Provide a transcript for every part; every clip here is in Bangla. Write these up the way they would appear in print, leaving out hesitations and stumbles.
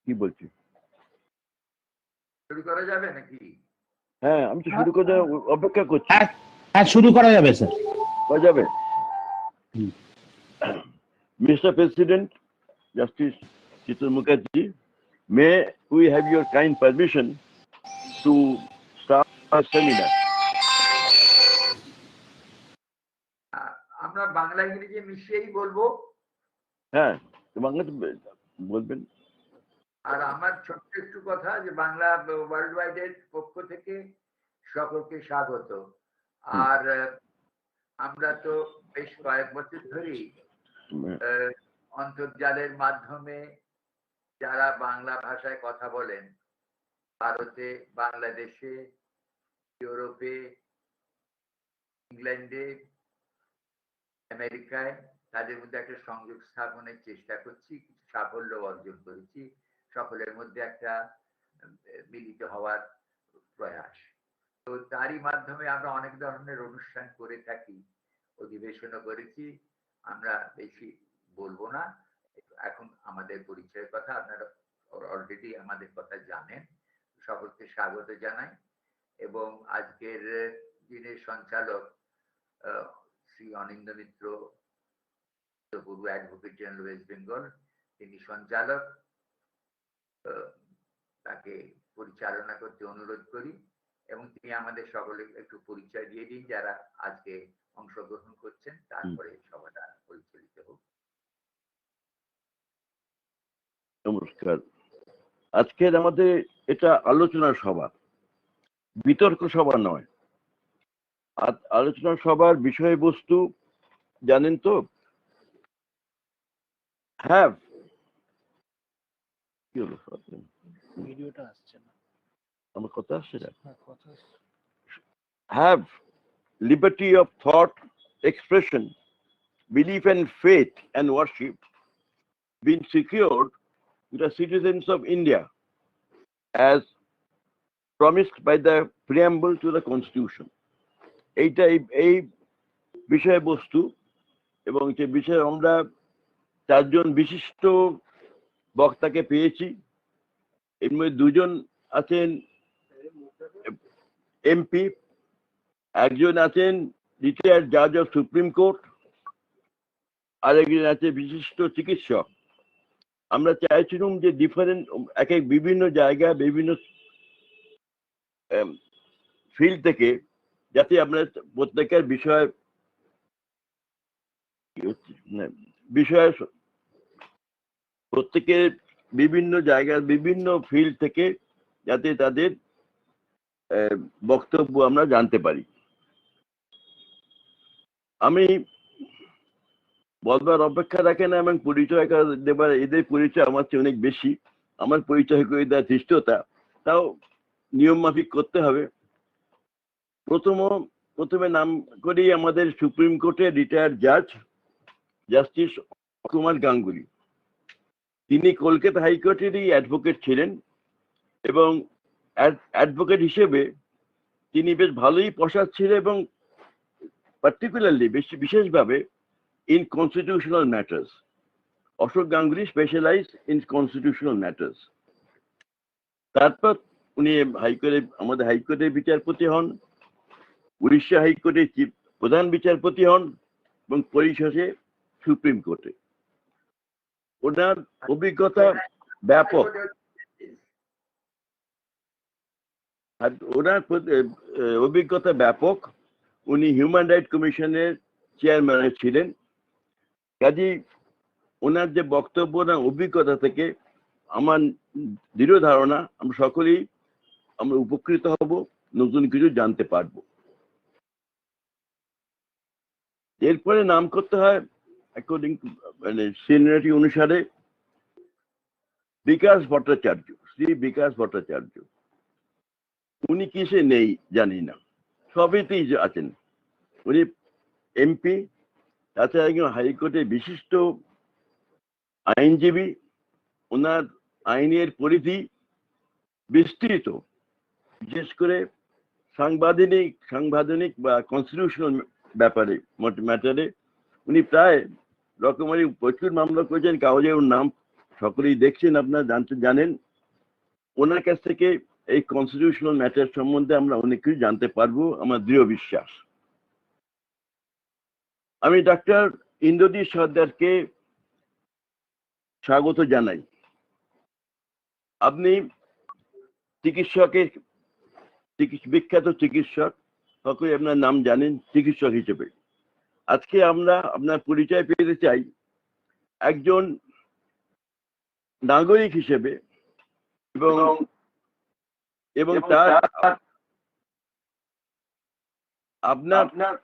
কি বলছি? শুরু করা যাবে নাকি? হ্যাঁ, আমি তো শুরু করে অপেক্ষা করছি। হ্যাঁ, শুরু করা যাবে স্যার। করা যাবে। Mr. President, Justice Chitul Mukherjee, may we have your kind permission to start our seminar? আমরা বাংলা ইংরেজি মিশিয়েই বলবো। হ্যাঁ, বাংলাতে বলবেন। আর আমার ছোট্ট একটু কথা, যে বাংলা ওয়ার্ল্ড ওয়াইড এর পক্ষ থেকে সকলকে স্বাগত। আর আমরা তো বেশ কয়েক বছর ধরেই অন্তর্জালের মাধ্যমে যারা বাংলা ভাষায় কথা বলেন, ভারতে, বাংলাদেশে, ইউরোপে, ইংল্যান্ডে, আমেরিকায়, তাদের মধ্যে একটা সংযোগ স্থাপনের চেষ্টা করছি, কিছু সাফল্য অর্জন করেছি, সকলের মধ্যে একটা মিলিত হওয়ার প্রয়াস। তো তারই মাধ্যমে আমরা অনেক ধরনের অনুষ্ঠান করে থাকি, অধিবেশনও করেছি। আমরা বেশি বলবো না, এখন আমাদের পরিচয়ের কথা আপনারা অলরেডি আমাদের কথা জানেন। সকলকে স্বাগত জানাই। এবং আজকের দিনের সঞ্চালক শ্রী অনিন্দ্য মিত্র, পূর্ব অ্যাডভোকেট জেনারেল ওয়েস্ট বেঙ্গল, তিনি সঞ্চালক। তাকে পরিচালনা করতে অনুরোধ করি এবং তিনি আমাদের সকলে একটু পরিচয় দিয়ে দিন যারা আজকে অংশগ্রহণ করছেন, তারপরে সভাটা পরিচালিত হোক। নমস্কার। আজকের আমাদের এটা আলোচনা সভা, বিতর্ক সভা নয়। আলোচনা সভার বিষয়বস্তু জানেন তো? হ্যাভ কি হলো? ভিডিওটা আসছে না, আমার কথা আসছে না। কথা Have liberty of thought, expression, belief and faith and worship been secured to the citizens of India as promised by the preamble to the Constitution? এইটা এই বিষয়বস্তু, এবং সে বিষয়ে আমরা চারজন বিশিষ্ট বক্তাকে পেয়েছি। এর মধ্যে দুজন আছেন এমপি, একজন আছেন রিটায়ার্ড জাজ অফ সুপ্রিম কোর্ট, আরেকজন আছে বিশিষ্ট চিকিৎসক। আমরা চাইছিলাম যে ডিফারেন্ট এক বিভিন্ন জায়গায় বিভিন্ন ফিল্ড থেকে যাতে আমরা প্রত্যেকের বিষয় প্রত্যেকের বিভিন্ন জায়গার বিভিন্ন ফিল্ড থেকে যাতে তাদের বক্তব্য আমরা জানতে পারি। আমি বলবার অপেক্ষা রাখে না এবং পরিচয় দেবার, এদের পরিচয় আমার চেয়ে অনেক বেশি। আমার পরিচয় করে দেওয়ার ধৃষ্টতা, তাও নিয়ম মাফিক করতে হবে। প্রথমে নাম করি আমাদের সুপ্রিম কোর্টের রিটায়ার্ড জাজ জাস্টিস কুমার গাঙ্গুলি। তিনি কলকাতা হাইকোর্টেরই অ্যাডভোকেট ছিলেন এবং অ্যাডভোকেট হিসেবে তিনি বেশ ভালোই পসার ছিলেন, এবং পার্টিকুলারলি বিশেষভাবে in constitutional matters. Ashok Ganguly specialized in constitutional matters. তারপর উনি আমাদের হাইকোর্টের বিচারপতি হন, উড়িষ্যা হাইকোর্টের প্রধান বিচারপতি হন এবং পরিশেষে সুপ্রিম কোর্টে। ওনার অভিজ্ঞতা ব্যাপক। উনি হিউম্যান রাইট কমিশনের চেয়ারম্যান ছিলেন। কাজেই ওনার যে বক্তব্য না অভিজ্ঞতা থেকে আমার দৃঢ় ধারণা আমরা সকলেই আমরা উপকৃত হব, নতুন কিছু জানতে পারব। এরপরে নাম করতে হয় অ্যাকর্ডিং মানে সিনিয়রিটি অনুসারে বিকাশ ভট্টাচার্য, শ্রী বিকাশ ভট্টাচার্য। উনি কিসে নেই জানি না, সবেতেই আছেন। উনি এমপি, তাছাড়া একজন হাইকোর্টের বিশিষ্ট আইনজীবী। ওনার আইনের পরিধি বিস্তৃত, বিশেষ করে সাংবিধানিক বা কনস্টিটিউশনাল ম্যাটারে উনি প্রায় রকমারি প্রচুর মামলা করেছেন, কাগজে ওর নাম সকলেই দেখছেন, আপনারা জানেন, ওনার কাছ থেকে এই কনস্টিটিউশনাল ম্যাটার সম্বন্ধে আমরা অনেক কিছু জানতে পারবো, আমার দৃঢ় বিশ্বাস। আমি ডাক্তার ইন্দ্রজিৎ সর্দারকে স্বাগত জানাই। আপনি বিখ্যাত চিকিৎসক, সকলে আপনার নাম জানেন চিকিৎসক হিসেবে। আজকে আমরা আপনার পরিচয় পেতে চাই একজন নাগরিক হিসেবে, এবং তার আপনার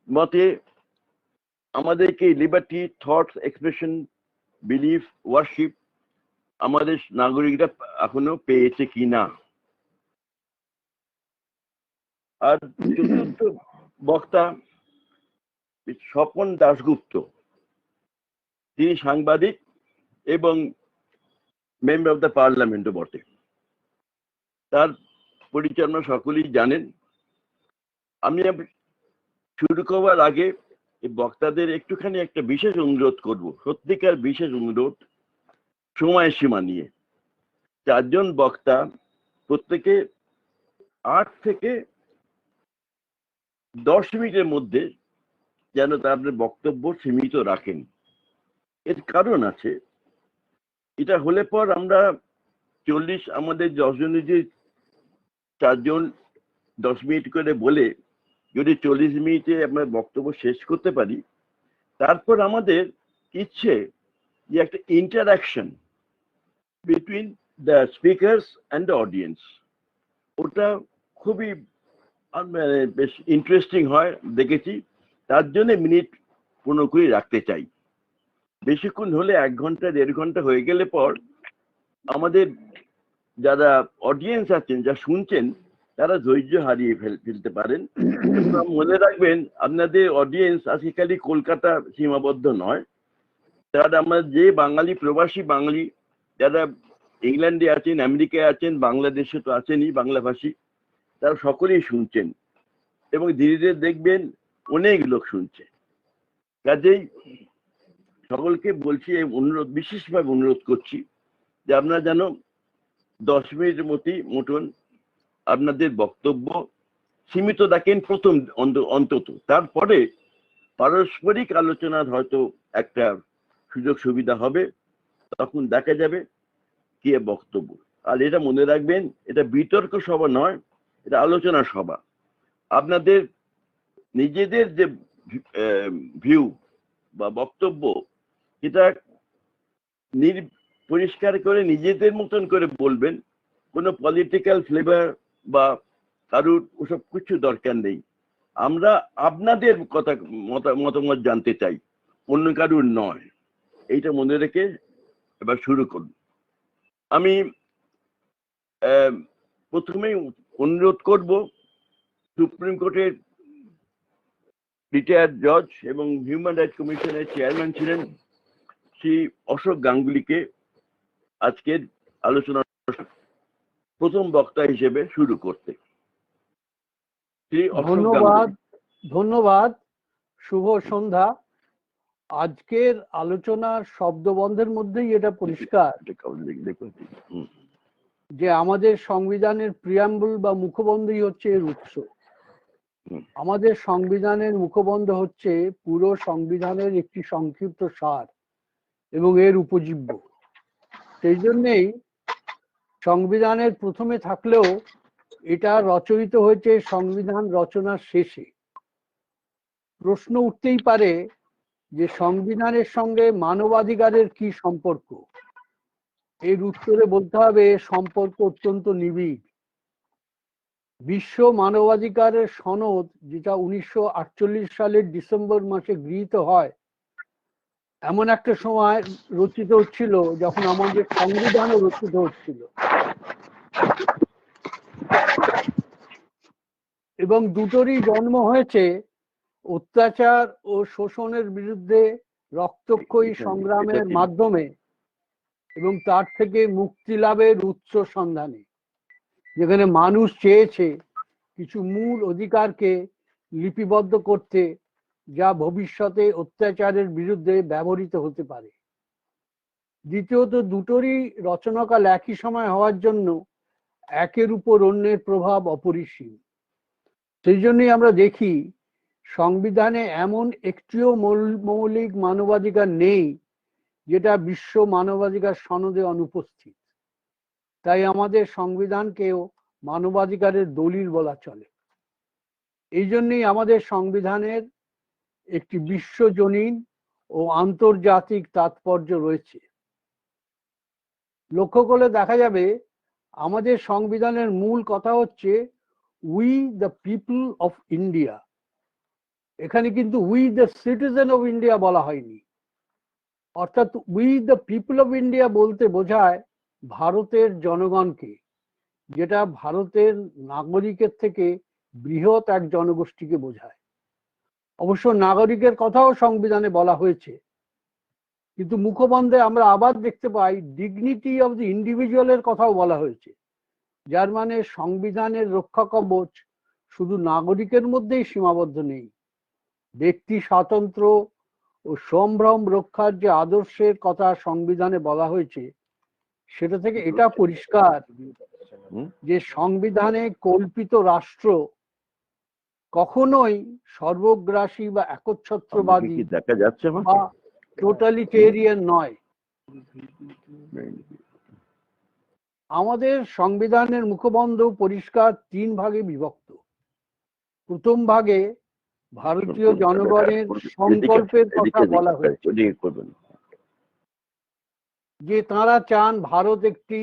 মতে আমাদেরকে liberty, thoughts, expression, belief, worship আমাদের নাগরিকরা এখনো পেয়েছে কিনা। আর চতুর্থ বক্তা স্বপন দাশগুপ্ত, তিনি সাংবাদিক এবং মেম্বার অফ দ্য পার্লামেন্টও বটে। তার পরিচয় আপনারা সকলেই জানেন। আমি শুরু করবার আগে এই বক্তাদের একটুখানি একটা বিশেষ অনুরোধ করব, সত্যিকার বিশেষ অনুরোধ, সময়সীমা নিয়ে। 4 জন বক্তা, প্রত্যেকে 8 থেকে 10 মিনিটের মধ্যে যেন তাদের বক্তব্য সীমিত রাখেন। এর কারণ আছে, এটা হলে পর আমরা আমাদের 10 জনের যে 4 জন 10 মিনিট করে বলে যদি 40 মিনিটে আমরা বক্তব্য শেষ করতে পারি, তারপর আমাদের ইচ্ছে যে একটা interaction between the speakers and the audience, ওটা খুবই বেশ ইন্টারেস্টিং হয় দেখেছি। তার জন্য মিনিট 15 করে রাখতে চাই। বেশিক্ষণ হলে 1 ঘন্টা 1.5 ঘন্টা হয়ে গেলে পর আমাদের যারা অডিয়েন্স আছেন, যা শুনছেন, তারা ধৈর্য হারিয়ে ফেলতে পারেন। মনে রাখবেন, আপনাদের অডিয়েন্স আজকে খালি কলকাতা সীমাবদ্ধ নয়, তারা আমরা যে বাঙালি, প্রবাসী বাঙালি যারা ইংল্যান্ডে আছেন, আমেরিকায় আছেন, বাংলাদেশে তো আছেনই বাংলাভাষী, তারা সকলেই শুনছেন এবং ধীরে ধীরে দেখবেন অনেক লোক শুনছে। কাজেই সকলকে বলছি, এই অনুরোধ, বিশেষভাবে অনুরোধ করছি যে আপনারা যেন 10 মিনিটের মতন আপনাদের বক্তব্য সীমিত রাখেন প্রথম অন্তত। তারপরে পারস্পরিক আলোচনার হয়তো একটা সুযোগ সুবিধা হবে, তখন দেখা যাবে কে বক্তব্য। আর এটা মনে রাখবেন, এটা বিতর্ক সভা নয়, এটা আলোচনা সভা। আপনাদের নিজেদের যে ভিউ বা বক্তব্য, এটা পরিষ্কার করে নিজেদের মতন করে বলবেন। কোনো পলিটিক্যাল ফ্লেভার বা কারুর ওসব কিছু দরকার নেই। আমরা আপনাদের কথা মতামত জানতে চাই, অন্য কারুর নয়। এইটা মনে রেখে এবার শুরু করুন। আমি প্রথমেই অনুরোধ করব সুপ্রিম কোর্টের রিটায়ার্ড জজ এবং হিউম্যান রাইটস কমিশনের চেয়ারম্যান ছিলেন শ্রী অশোক গাঙ্গুলিকে আজকের আলোচনার প্রথম বক্তা হিসেবে শুরু করতে। ধন্যবাদ। শুভ সন্ধ্যা। আজকের আলোচনার শব্দবন্ধের মধ্যেই এটা পরিষ্কার যে আমাদের সংবিধানের প্রিয়াম্বল বা মুখবন্ধই হচ্ছে এর উৎস। আমাদের সংবিধানের মুখবন্ধ হচ্ছে পুরো সংবিধানের একটি সংক্ষিপ্ত সার এবং এর উপজীব্য। সেই জন্যেই সংবিধানের প্রথমে থাকলেও এটা রচয়িত হয়েছে সংবিধান রচনার শেষে। প্রশ্ন উঠতেই পারে যে সংবিধানের সঙ্গে মানবাধিকারের কি সম্পর্ক। এর উত্তরে বলতে হবে সম্পর্ক অত্যন্ত নিবিড়। বিশ্ব মানবাধিকারের সনদ, যেটা 1948 সালের ডিসেম্বর মাসে গৃহীত হয়, এমন একটা সময় রচিত হচ্ছিল যখন আমাদের সংবিধানও রচিত হচ্ছিল, এবং দুটোরই জন্ম হয়েছে অত্যাচার ও শোষণের বিরুদ্ধে রক্তক্ষয়ী সংগ্রামের মাধ্যমে এবং তার থেকে মুক্তি লাভের উচ্চ সন্ধানে, যেখানে মানুষ চেয়েছে কিছু মূল অধিকারকে লিপিবদ্ধ করতে যা ভবিষ্যতে অত্যাচারের বিরুদ্ধে ব্যবহৃত হতে পারে। দ্বিতীয়ত, দুটোরই রচনাকাল একই সময় হওয়ার জন্য একের উপর অন্যের প্রভাব অপরিসীম। সেই জন্যই আমরা দেখি সংবিধানে এমন একটিও মৌলিক মানবাধিকার নেই যেটা বিশ্ব মানবাধিকার সনদে অনুপস্থিত। তাই আমাদের সংবিধানকেও মানবাধিকারের দলিল বলা চলে। এই জন্যই আমাদের সংবিধানের একটি বিশ্বজনীন ও আন্তর্জাতিক তাৎপর্য রয়েছে। লক্ষ্য করলে দেখা যাবে আমাদের সংবিধানের মূল কথা হচ্ছে we the people of India. এখানে কিন্তু we the citizen of India বলা হয়নি। অর্থাৎ we the people of India বলতে বোঝায় ভারতের জনগণকে, যেটা ভারতের নাগরিকের থেকে বৃহৎ এক জনগোষ্ঠীকে বোঝায়। অবশ্য নাগরিকের কথাও সংবিধানে বলা হয়েছে, কিন্তু মুখবন্ধে আমরা আবার দেখতে পাই ডিগনিটি অফ দ্য ইন্ডিভিজুয়ালের কথাও বলা হয়েছে, যার মানে সংবিধানের রক্ষা কবচ শুধু নাগরিকের মধ্যেই সীমাবদ্ধ নেই। ব্যক্তি স্বাতন্ত্র্য ও সম্ভ্রম রক্ষার যে আদর্শের কথা সংবিধানে বলা হয়েছে, সেটা থেকে এটা পরিষ্কার যে সংবিধানে কল্পিত রাষ্ট্র কখনোই সর্বগ্রাসী বা একচ্ছত্রবাদী দেখা যাচ্ছে বা টোটালিটেরিয়ান নয়। আমাদের সংবিধানের মুখবন্ধ পরিষ্কার 3 ভাগে বিভক্ত। প্রথম ভাগে ভারতীয় জনগণের সংকল্পের কথা বলা হয়েছে যে তাঁরা চান ভারত একটি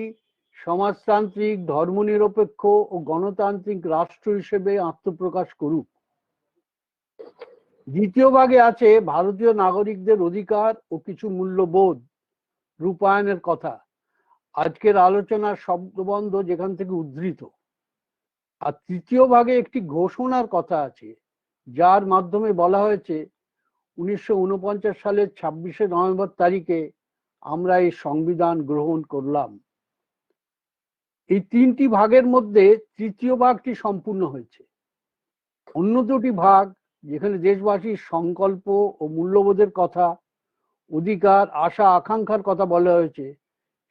সমাজতান্ত্রিক, ধর্মনিরপেক্ষ ও গণতান্ত্রিক রাষ্ট্র হিসেবে আত্মপ্রকাশ করুক। দ্বিতীয় ভাগে আছে ভারতীয় নাগরিকদের অধিকার ও কিছু মূল্যবোধ রূপায়ণের কথা। আজকের আলোচনার শব্দবন্ধ যেখান থেকে উদ্ধৃত। আর তৃতীয় ভাগে একটি ঘোষণার কথা আছে, যার মাধ্যমে বলা হয়েছে 1949 সালের 26শে নভেম্বর তারিখে আমরা এই সংবিধান গ্রহণ করলাম। এই 3টি ভাগের মধ্যে তৃতীয় ভাগটি সম্পূর্ণ হয়েছে। অন্য দুটি ভাগ, যেখানে দেশবাসীর সংকল্প ও মূল্যবোধের কথা, অধিকার, আশা আকাঙ্ক্ষার কথা বলা হয়েছে,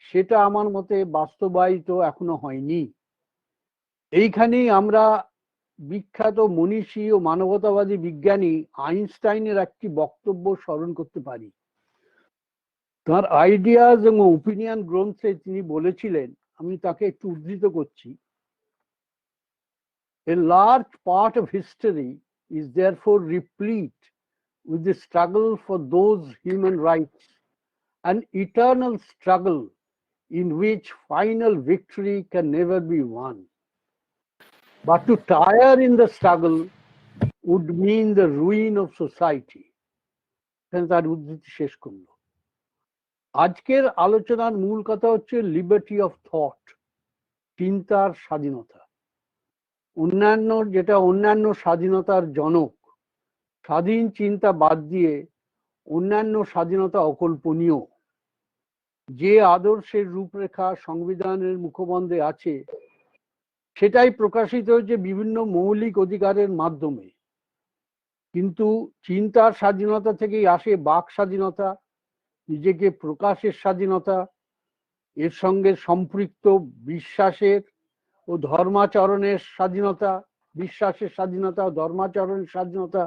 সেটা আমার মতে বাস্তবায়িত এখনো হয়নি। এইখানেই আমরা বিখ্যাত মনীষী ও মানবতাবাদী বিজ্ঞানী আইনস্টাইনের একটি বক্তব্য স্মরণ করতে পারি। তার আইডিয়াস এবং ওপিনিয়ন গ্রন্থে তিনি বলেছিলেন, আমি তাকে একটু উদ্ধৃত করছি, A large part of history is therefore replete with the struggle for those human rights, an eternal struggle in which final victory can never be won. But to tire in the struggle would mean the ruin of society. তার উদ্ধৃতি শেষ করলো। আজকের আলোচনার মূল কথা হচ্ছে লিবার্টি অফ থট, চিন্তার স্বাধীনতা। অন্যান্য স্বাধীনতার জনক। স্বাধীন চিন্তা বাদ দিয়ে অন্যান্য স্বাধীনতা অকল্পনীয়। যে আদর্শের রূপরেখা সংবিধানের মুখবন্ধে আছে, সেটাই প্রকাশিত হয়েছে বিভিন্ন মৌলিক অধিকারের মাধ্যমে। কিন্তু চিন্তার স্বাধীনতা থেকেই আসে বাক স্বাধীনতা, নিজেকে প্রকাশের স্বাধীনতা, এর সঙ্গে সম্পৃক্ত বিশ্বাসের ও ধর্মাচরণের স্বাধীনতা, বিশ্বাসের স্বাধীনতা ও ধর্মাচরণের স্বাধীনতা।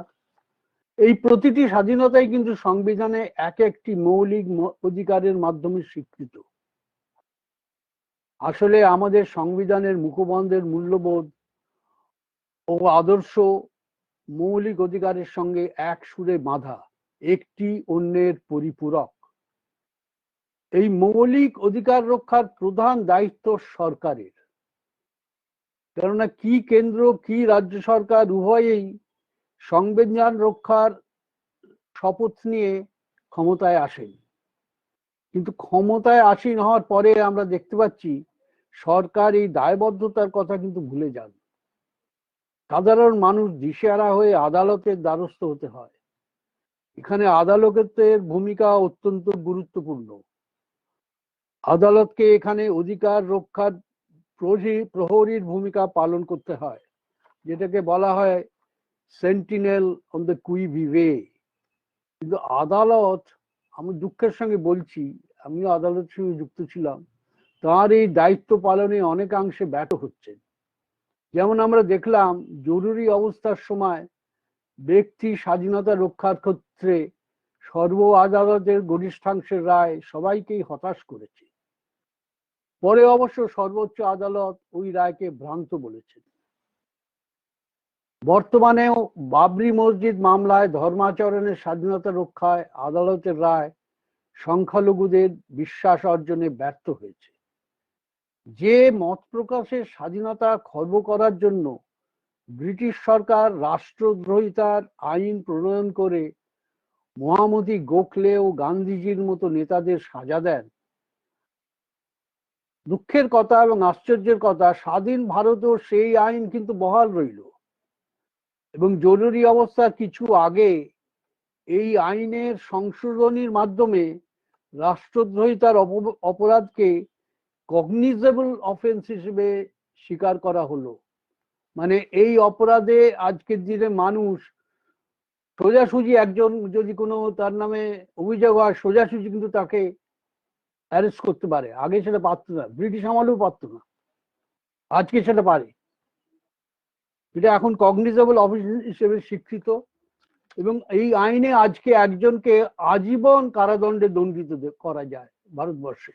এই প্রতিটি স্বাধীনতাই কিন্তু সংবিধানে এক একটি মৌলিক অধিকারের মাধ্যমে স্বীকৃত। আসলে আমাদের সংবিধানের মুখবন্ধের মূল্যবোধ ও আদর্শ মৌলিক অধিকারের সঙ্গে এক সুরে বাঁধা, একটি অন্যের পরিপূরক। এই মৌলিক অধিকার রক্ষার প্রধান দায়িত্ব সরকারের, কেননা কি কেন্দ্র কি রাজ্য সরকার উভয়েই সংবিধান রক্ষার শপথ নিয়ে ক্ষমতায় আসেন। কিন্তু ক্ষমতায় আসীন হওয়ার পরে আমরা দেখতে পাচ্ছি সরকার এই দায়বদ্ধতার কথা কিন্তু ভুলে যান। সাধারণ মানুষ দিশেহারা হয়ে আদালতের দ্বারস্থ হতে হয়। এখানে আদালতের ভূমিকা অত্যন্ত গুরুত্বপূর্ণ। আদালতকে এখানে অধিকার রক্ষার প্রহরীর ভূমিকা পালন করতে হয়, যেটাকে বলা হয় সেন্টিনেল অন দ্য কুই ভিভে। কিন্তু আদালত, আমি দুঃখের সঙ্গে বলছি, আমিও আদালতের সঙ্গে যুক্ত ছিলাম, তার এই দায়িত্ব পালনে অনেকাংশে ব্যর্থ হচ্ছেন। যেমন আমরা দেখলাম জরুরি অবস্থার সময় ব্যক্তি স্বাধীনতা রক্ষার ক্ষেত্রে সর্ব আদালতের গরিষ্ঠাংশের রায় সবাইকেই হতাশ করেছে। পরে অবশ্য সর্বোচ্চ আদালত ওই রায়কে ভ্রান্ত বলেছেন। বর্তমানেও বাবরি মসজিদ মামলায় ধর্মাচরণের স্বাধীনতা রক্ষায় আদালতের রায় সংখ্যালঘুদের বিশ্বাস অর্জনে ব্যর্থ হয়েছে। যে মত প্রকাশের স্বাধীনতা খর্ব করার জন্য ব্রিটিশ সরকার রাষ্ট্রদ্রোহিতার আইন প্রণয়ন করে মহামতি গোখলে ও গান্ধীজির মতো নেতাদের সাজা দেন, দুঃখের কথা এবং আশ্চর্যের কথা, স্বাধীন ভারতেও সেই আইন কিন্তু বহাল রইল এবং জরুরি অবস্থার কিছু আগে এই আইনের সংশোধনীর মাধ্যমে রাষ্ট্রদ্রোহিতার অপরাধকে কগনিজেবল অফেন্স হিসেবে স্বীকার করা হলো। মানে এই অপরাধে আজকের দিনে মানুষ সোজাসুজি, একজন যদি কোনো তার নামে অভিযোগ হয় সোজাসুজি কিন্তু তাকে অ্যারেস্ট করতে পারে। আগে সেটা পারতো না, ব্রিটিশ আমলেও পারতো না, আজকে সেটা পারে। এটা এখন কগনিজেবল অফেন্স হিসেবে স্বীকৃত এবং এই আইনে আজকে একজনকে আজীবন কারাদণ্ডে দণ্ডিত করা যায় ভারতবর্ষে,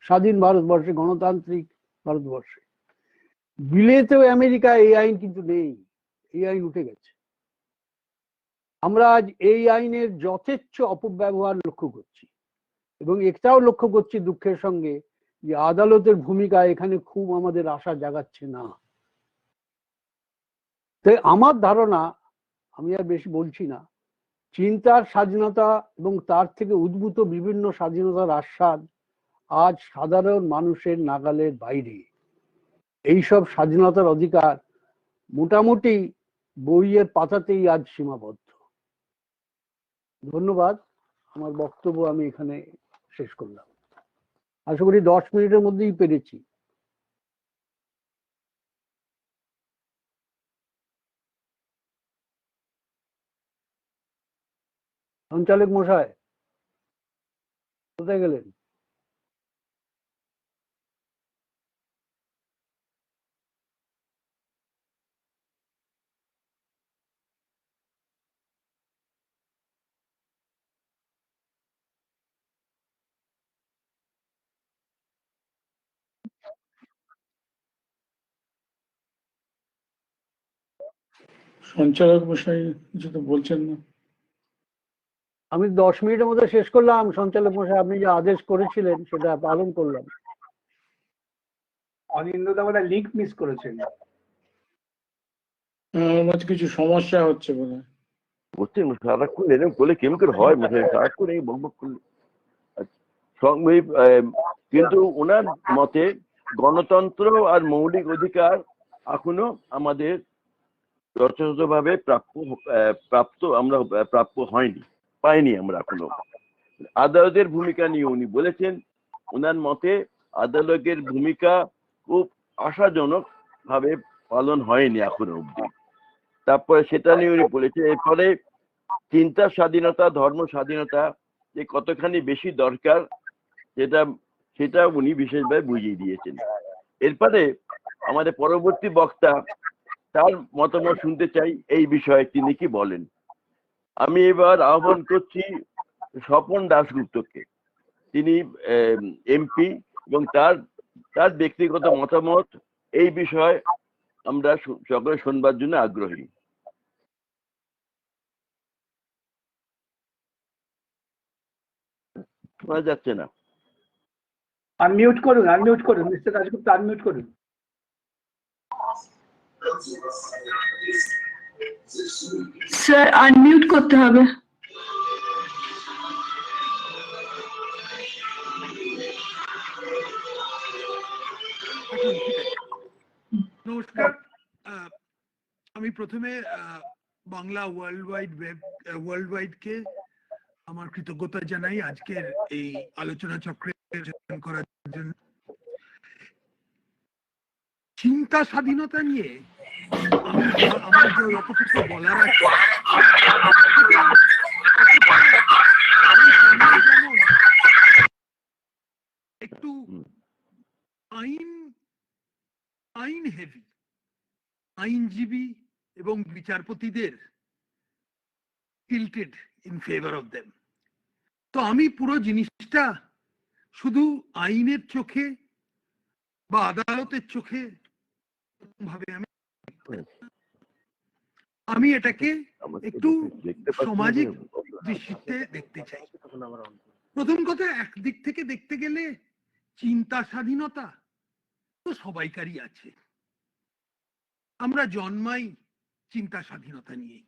স্বাধীন ভারতবর্ষে, গণতান্ত্রিক ভারতবর্ষে। বিলেতেও আমেরিকায় এই আইন কিন্তু নেই, এই আইন উঠে গেছে। আমরা আজ এই আইনের যথেচ্ছ অপব্যবহার লক্ষ্য করছি এবং এটাও লক্ষ্য করছি দুঃখের সঙ্গে যে আদালতের ভূমিকা এখানে খুব আমাদের আশা জাগাচ্ছে না। তাই আমার ধারণা, আমি আর বেশি বলছি না, চিন্তার স্বাধীনতা এবং তার থেকে উদ্ভূত বিভিন্ন স্বাধীনতার আস্বাদ আজ সাধারণ মানুষের নাগালের বাইরে। এইসব স্বাধীনতার অধিকার মোটামুটি বইয়ের পাতাতেই আজ সীমাবদ্ধ। ধন্যবাদ, আমার বক্তব্য আমি এখানে শেষ করলাম। আশা করি 10 মিনিটের মধ্যেই পেরেছি। সঞ্চালক মশাই কোথায় গেলেন? সঞ্চালক মশাই কিছু তো বলছেন না। আমি 10 মিনিটের মধ্যে শেষ করলাম। সঞ্চালক মশাই, আপনি যে আদেশ করেছিলেন সেটা পালন করলাম। অনিন্দ্যদা আমরা লিঙ্ক মিস করেছেন। আমার মাঝে কিছু সমস্যা হচ্ছে বোধ হয়। সারাক্ষণ এরকম করলে কেমন করে হয়? সারাক্ষণ এই বকবক করলে কিন্তু ওনার মতে গণতন্ত্র আর মৌলিক অধিকার এখনো আমাদের যথাযথভাবে প্রাপ্য হয়নি, পাইনি আমরা এখনো। আদালতের ভূমিকা নিয়ে উনি বলেছেন, ওনার মতে আদালতের ভূমিকা খুব আশাজনক ভাবে পালন হয়নি এখনো অব্দি। তারপরে সেটা নিয়ে উনি বলেছেন এরপরে চিন্তার স্বাধীনতা, ধর্ম স্বাধীনতা যে কতখানি বেশি দরকার সেটা উনি বিশেষভাবে বুঝিয়ে দিয়েছেন। এরপরে আমাদের পরবর্তী বক্তা, তার মতামত শুনতে চাই এই বিষয়ে, তিনি কি বলেন। আমি এবার আহ্বান করছি স্বপন দাশগুপ্তকে। তিনি এমপি এবং তার ব্যক্তিগত মতামত এই বিষয়ে আমরা সকলে শুনবার জন্য আগ্রহী। শোনা যাচ্ছে না। আনমিউট করুন মিস্টার দাশগুপ্ত, আনমিউট করুন। স্যার আনমিউট করতে হবে। নমস্কার। আমি প্রথমে বাংলা ওয়ার্ল্ড ওয়াইড কে আমার কৃতজ্ঞতা জানাই আজকের এই আলোচনা চক্রে যোগদান করার জন্য। চিন্তা স্বাধীনতা নিয়ে আমার যতটুকু বলার আছে যেমন একটু আইন হেভি, আইনজীবী এবং বিচারপতিদের tilted in favor of them. তো আমি পুরো জিনিসটা শুধু আইনের চোখে বা আদালতের চোখে ভাবে আমি এটাকে একটু সামাজিক দৃষ্টিতে দেখতে চাই। প্রথম কথা, একদিক থেকে দেখতে গেলে চিন্তা স্বাধীনতা তো সবাইকারই আছে। আমরা জন্মাই চিন্তা স্বাধীনতা নিয়ে,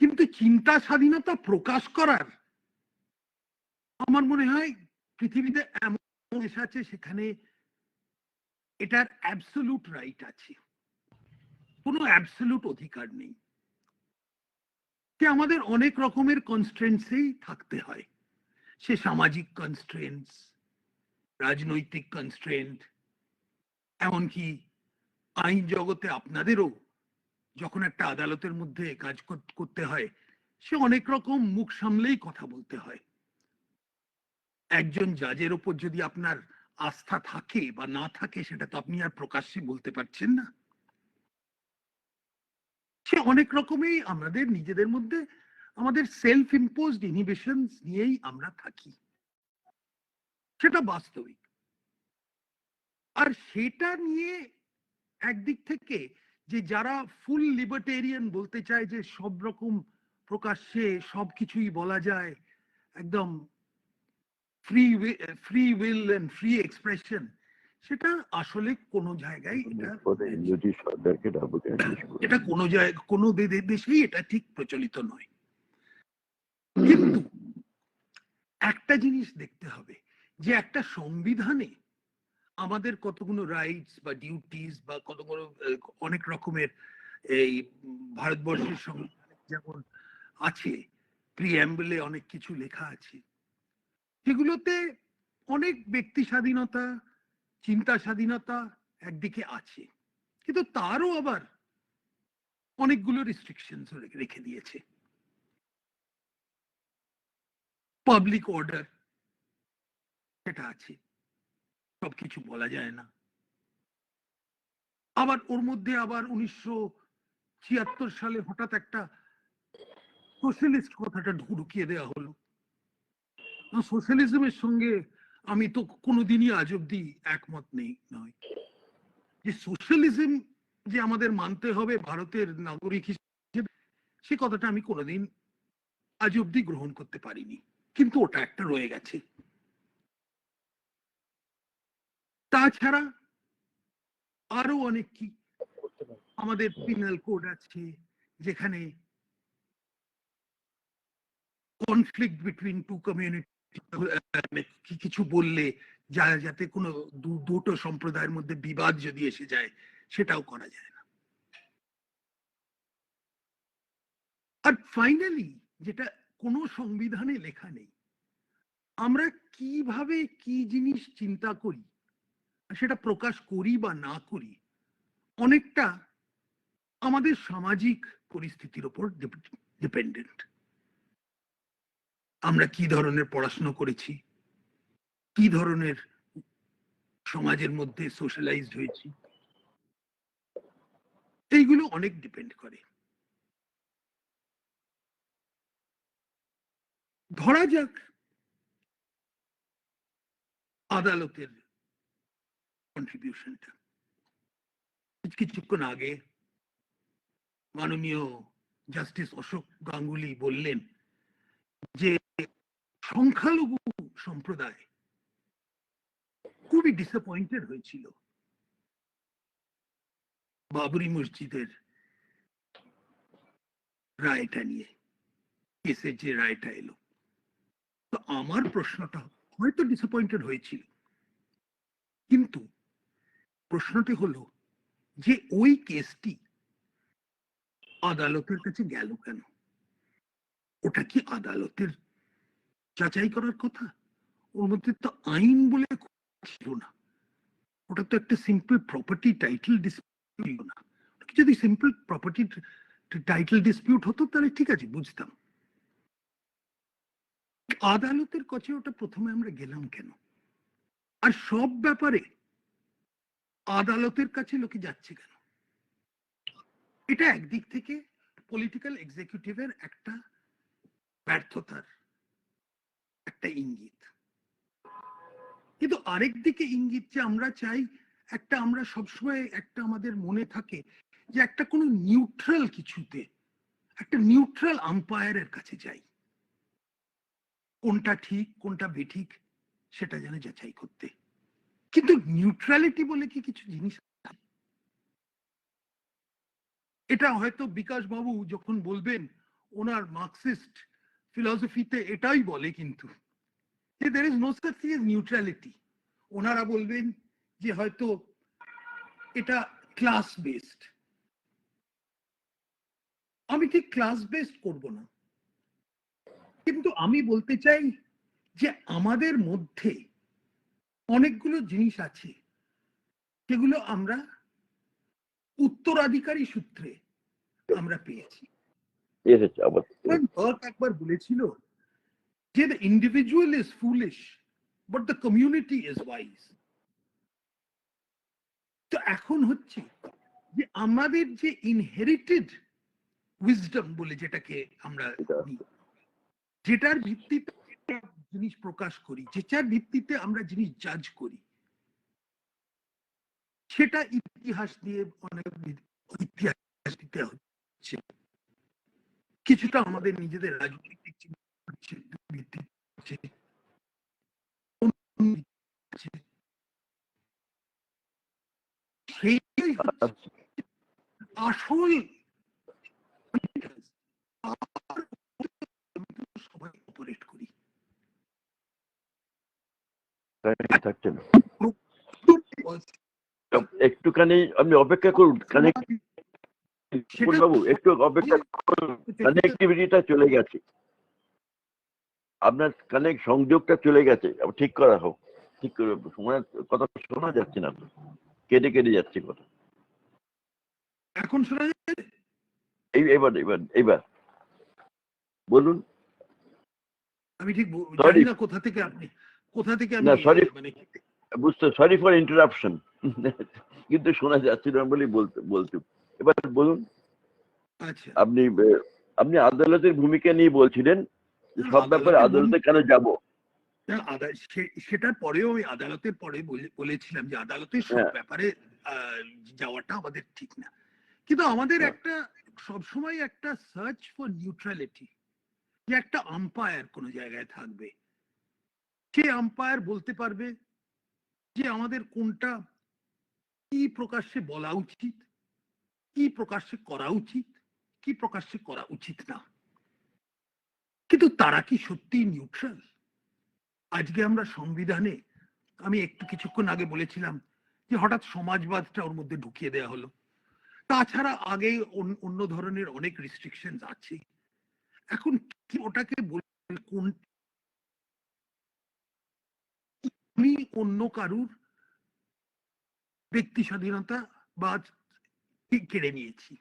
কিন্তু চিন্তা স্বাধীনতা প্রকাশ করার আমার মনে হয় পৃথিবীতে এমন দেশ আছে সেখানে এটার অ্যাবসলিউট রাইট আছে, কোনো অ্যাবসলিউট অধিকার নেই। আমাদের অনেক রকমের কনস্ট্রেন্টসেই থাকতে হয়, সে সামাজিক কনস্ট্রেন্টস, রাজনৈতিক কনস্ট্রেন্ট, এমনকি আইন জগতে আপনাদেরও যখন একটা আদালতের মধ্যে কাজ করতে হয় সে অনেক রকম মুখ সামলেই কথা বলতে হয়। একজন জাজের ওপর যদি আপনার আস্থা থাকে বা না থাকে সেটা তো আপনি আর প্রকাশ্যে বলতে পারছেন না। সে অনেক রকমই আমাদের নিজেদের মধ্যে আমাদের সেলফ ইম্পোজড ইনহিবিশনস নিয়েই আমরা থাকি, সেটা বাস্তবিক। আর সেটা নিয়ে একদিক থেকে যে যারা ফুল লিবার্টেরিয়ান বলতে চায় যে সব রকম প্রকাশ্যে সবকিছুই বলা যায়, একদম free will and free expression, সেটা আসলে কোনো জায়গায় এটা কোনো জায়গায় কোনো দেশেই এটা ঠিক প্রচলিত নয়। কিন্তু একটা জিনিস দেখতে হবে যে একটা সংবিধানে আমাদের কতগুলো রাইটস বা ডিউটিস বা কতগুলো অনেক রকমের এই ভারতবর্ষের সংবিধানে যেমন আছে, প্রিঅ্যাম্বলে অনেক কিছু লেখা আছে, সেগুলোতে অনেক ব্যক্তি স্বাধীনতা, চিন্তা স্বাধীনতা একদিকে আছে, কিন্তু তারও আবার অনেকগুলো রেস্ট্রিকশনস রেখে দিয়েছে। পাবলিক অর্ডার সেটা আছে, সবকিছু বলা যায় না। আবার ওর মধ্যে আবার 1976 সালে হঠাৎ একটা সোশ্যালিস্ট কথাটা ঢুকিয়ে দেওয়া হলো। সোশ্যালিজমের সঙ্গে আমি তো কোনোদিনই আজ অব্দি একমত নয় যে সোশ্যালিজম যে আমাদের মানতে হবে ভারতের নাগরিক হিসেবে, সে কথাটা আমি কোনোদিন আজ অব্দি গ্রহণ করতে পারিনি, কিন্তু ওটা একটা রয়ে গেছে। তাছাড়া আরো অনেক কি আমাদের পিনাল কোড আছে যেখানে কনফ্লিক্ট বিটুইন টু কমিউনিটি কিছু বললে যাতে কোনো দুটো সম্প্রদায়ের মধ্যে বিবাদ যদি এসে যায় সেটাও করা যায় না। আর ফাইনালি যেটা কোনো সংবিধানে লেখা নেই, আমরা কিভাবে কি জিনিস চিন্তা করি সেটা প্রকাশ করি বা না করি অনেকটা আমাদের সামাজিক পরিস্থিতির উপর ডিপেন্ডেন্ট। আমরা কি ধরনের পড়াশোনা করেছি, কি ধরনের সমাজের মধ্যে সোশ্যালাইজড হয়েছি, এইগুলো অনেক ডিপেন্ড করে। ধরা যাক আদালতের কন্ট্রিবিউশনটা, কিছুক্ষণ আগে মাননীয় জাস্টিস অশোক গাঙ্গুলি বললেন যে সংখ্যালঘু সম্প্রদায় খুবই ডিসঅ্যাপয়েন্টেড হয়েছিল বাবরি মসজিদের রায়টা নিয়ে, কেসের যে রায়টা এলো। তো আমার প্রশ্নটা, হয়তো ডিসঅ্যাপয়েন্টেড হয়েছিল, কিন্তু প্রশ্নটি হলো যে ওই কেসটি আদালতের কাছে গেল কেন? ওটা কি আদালতের যাচাই করার কথা? ওর মধ্যে তো আইন বলে ছিল না, ওটা তো একটা সিম্পল প্রপার্টি টাইটেল ডিসপিউট ছিল না, যদি সিম্পল প্রপার্টি টাইটেল ডিসপিউট হতো তাহলে ঠিক আছে, বুঝতাম। আদালতের কাছে ওটা প্রথমে আমরা গেলাম কেন? আর সব ব্যাপারে আদালতের কাছে লোকে যাচ্ছে কেন? এটা একদিক থেকে পলিটিক্যাল এক্সিকিউটিভের একটা ব্যর্থতার একটা ইঙ্গিত, কিন্তু আরেক দিকে ইঙ্গিত যে আমরা চাই একটা, আমরা সবসময় একটা আমাদের মনে থাকে যে একটা কোনো নিউট্রাল কিছুতে, একটা নিউট্রাল আম্পায়ারের কাছে যাই, কোনটা ঠিক কোনটা বেঠিক সেটা যেন যাচাই করতে। কিন্তু নিউট্রালিটি বলে কি কিছু জিনিস আছে? এটা হয়তো বিকাশ বাবু যখন বলবেন ওনার মার্কসিস্ট ফিলসফিতে এটাই বলে, কিন্তু যে there is no such thing as neutrality। ওনারা বলবেন যে হয়তো এটা ক্লাস বেসড। আমি ঠিক ক্লাস বেসড করব না, কিন্তু আমি বলতে চাই যে আমাদের মধ্যে অনেকগুলো জিনিস আছে যেগুলো আমরা উত্তরাধিকারী সূত্রে আমরা পেয়েছি। এসেছে আবার। বার্ক একবার বলেছিল যে the individual is foolish but the community is wise। তো এখন হচ্ছে যে আমাদের যে ইনহেরিটেড উইজডম বলে যেটাকে আমরা নিই, যেটার ভিত্তিতে জিনিস প্রকাশ করি, যেটার ভিত্তিতে আমরা জিনিস জাজ করি, সেটা ইতিহাস দিয়ে অনেক ইতিহাস দিতে হচ্ছে, কিছুটা আমাদের নিজেদের রাজনৈতিক আসল সবাই অপারেট করি। থাকছে না, একটুখানি আপনি অপেক্ষা করুন, বাবু একটু অপেক্ষা করুন, কানেক্টিভিটিটা চলে গেছে, আপনার সংযোগটা চলে গেছে, ঠিক করা হোক, ঠিক করে সময় কথা শোনা যাচ্ছে না, কেটে কেটে যাচ্ছে কথা। এখন শোনা যাচ্ছে? এবার এবার বলুন। আমি ঠিক জানি না কোথা থেকে আপনি না সরি, মানে বুঝতে, সরি ফর ইন্টারাপশন, কিন্তু শোনা যাচ্ছিল না বলেই বলতে। এবার বলুন। আচ্ছা, আপনি আদালতের ভূমিকা নিয়ে বলছিলেন, সব ব্যাপারে আদালতে কেন যাব? সেটার পরেও আমি আদালতের পরে বলেছিলাম যে আদালতের সব ব্যাপারে যাওয়াটা আমাদের ঠিক না, কিন্তু আমাদের একটা সবসময় একটা সার্চ ফর নিউট্রালিটি, যে একটা আম্পায়ার কোন জায়গায় থাকবে, সে আম্পায়ার বলতে পারবে যে আমাদের কোনটা কি প্রকাশ্যে বলা উচিত, কি প্রকাশ্যে করা উচিত, কি প্রকাশ্যে করা উচিত না। কিন্তু তারা কি সত্যি নিউট্রাল? আজকে আমরা সংবিধানে, আমি কিছুক্ষণ আগে বলেছিলাম যে হঠাৎ সমাজবাদটা ওর মধ্যে ঢুকিয়ে দেওয়া হলো, তাছাড়া আগে অন্য ধরনের অনেক রেস্ট্রিকশন আছে। এখন কি ওটাকে কোন আমি অন্য কারুর ব্যক্তি স্বাধীনতা বা কেড়ে নিয়েছি?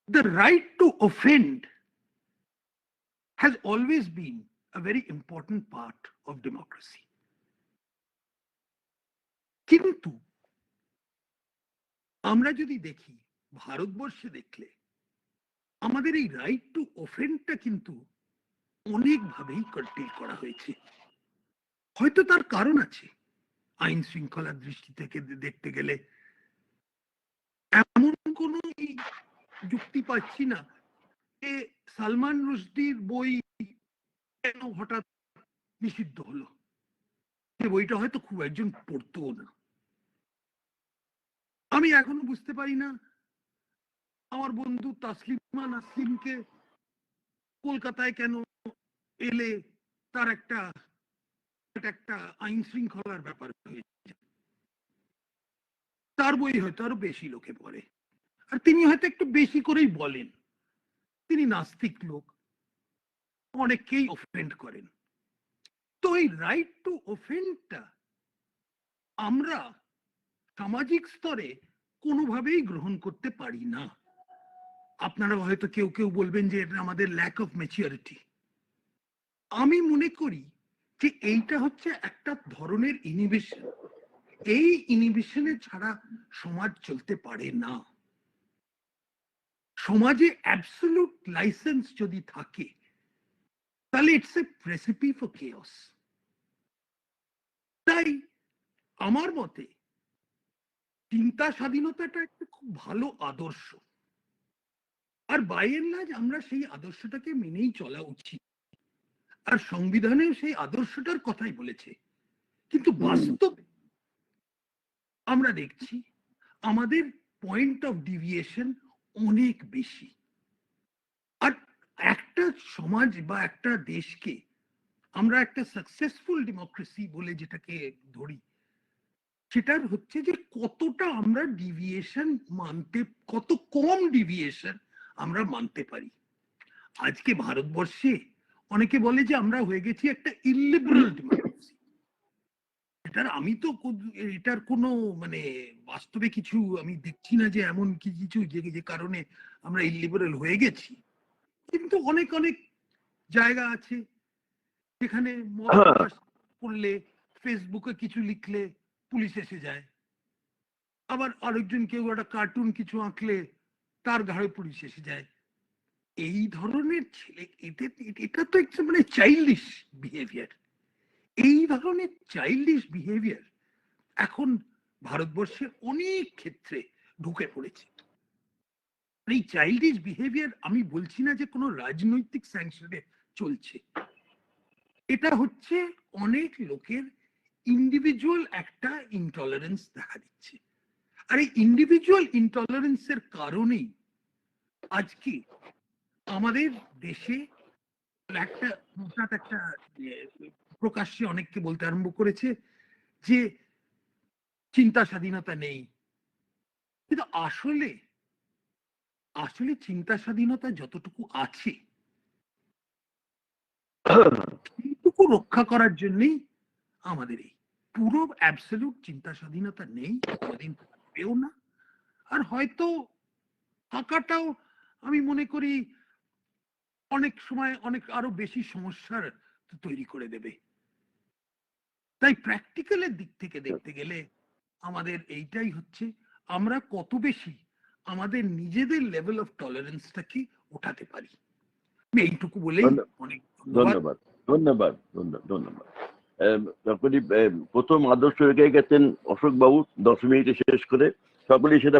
The right to offend has always been a very important part of democracy. কিন্তু আমরা যদি দেখি ভারতবর্ষে, দেখলে আমাদের এই রাইট টু অফেন্ডটা কিন্তু অনেকভাবেই কার্টেল করা হয়েছে। হয়তো তার কারণ আছে, আইন শৃঙ্খলার দৃষ্টি থেকে দেখতে গেলে এমন কোন যুক্তি পাচ্ছি না যে সালমান রুশদির বই কেন হঠাৎ নিষিদ্ধ হলো, যে বইটা হয়তো খুব একজন পড়তো না। আমি এখনো বুঝতে পারি না আমার বন্ধু তাসলিমা নাসরিনকে কলকাতায় কেন এলে তার একটা আইন শৃঙ্খলার ব্যাপার হয়েছে। তার বই হয়তো আরো বেশি লোকে পড়ে, আর তিনি হয়তো একটু বেশি করেই বলেন। তিনি নাস্তিক লোক, অনেককেই অফেন্ড করেন। তো এই রাইট টু অফেন্ডটা আমরা সামাজিক স্তরে কোনোভাবেই গ্রহণ করতে পারি না। আপনারা হয়তো কেউ কেউ বলবেন যে এটা আমাদের ল্যাক অফ ম্যাচিউরিটি। আমি মনে করি যে এইটা হচ্ছে একটা ধরনের ইনহিবিশন। এই ইনহিবিশনে ছাড়া সমাজ চলতে পারে না। সমাজে অ্যাবসলিউট লাইসেন্স যদি থাকে তাহলে it's a recipe for chaos. তাই আমার মতে চিন্তা স্বাধীনতাটা একটা খুব ভালো আদর্শ, আর বাই এন্ড লার্জ আমরা সেই আদর্শটাকে মেনেই চলা উচিত। আর সংবিধানেও সেই আদর্শটার কথাই বলেছে। কিন্তু বাস্তবে আমরা দেখছি আমাদের পয়েন্ট অফ ডিভিয়েশন অনেক বেশি। আর একটা সমাজ বা একটা দেশকে আমরা একটা সাকসেসফুল ডেমোক্রেসি বলে যেটাকে ধরি, সেটার হচ্ছে যে কতটা আমরা ডিভিয়েশন মানতে, কত কম ডিভিয়েশন আমরা মানতে পারি। আজকে ভারতবর্ষে অনেকে বলে যে আমরা হয়ে গেছি একটা ইলিবারাল ডেমোক্রেসি। এটার কোনো মানে বাস্তবে কিছু আমি দেখছি না যে এমন কিছু যে কারণে আমরা ইলিবারাল হয়ে গেছি। কিন্তু অনেক অনেক জায়গা আছে যেখানে মত প্রকাশ করলে, ফেসবুকে কিছু লিখলে পুলিশ এসে যায়, আবার আরেকজন কেউ একটা কার্টুন কিছু আঁকলে তার ঘাড়ে পুলিশ এসে যায়। এই ধরনের ছেলে, এটা তো একটা মানে চাইল্ডিশ বিহেভিয়ার। এই ধরনের চাইল্ডিশ বিহেভিয়ার এখন ভারতবর্ষের অনেক ক্ষেত্রে ঢুকে পড়েছে। এই চাইল্ডিশ বিহেভিয়ার আমি বলছি না যে কোনো রাজনৈতিক স্যাংশনে চলছে, এটা হচ্ছে অনেক লোকের ইন্ডিভিজুয়াল একটা ইনটলারেন্স দেখা দিচ্ছে। আর এই ইন্ডিভিজুয়াল ইনটলারেন্সের কারণেই আজকে আমাদের দেশে একটা প্রকাশ্যে অনেককে বলতে আরম্ভ করেছে যে চিন্তা স্বাধীনতা নেই। কিন্তু আসলে আসলে চিন্তা স্বাধীনতা যতটুকু আছে সেইটুকু রক্ষা করার জন্যই আমাদের এই পুরো অ্যাবসলিউট চিন্তা স্বাধীনতা নেই, কোনোদিন থাকবেও না। আর হয়তো থাকাটাও আমি মনে করি অনেক সময় অনেক আরো বেশি সমস্যার তৈরি করে দেবে। তাই প্র্যাকটিক্যালের দিক থেকে দেখতে গেলে আমাদের এইটাই হচ্ছে আমরা কত বেশি আমাদের নিজেদের লেভেল অফ টলারেন্সটাকে ওঠাতে পারি। আমি এইটুকু বলেই অনেক ধন্যবাদ ধন্যবাদ ধন্যবাদ। তারপরে প্রথম আদর্শ রেখে গেছেন অশোক বাবু 10 মিনিটে শেষ করে, সকলেই সেটা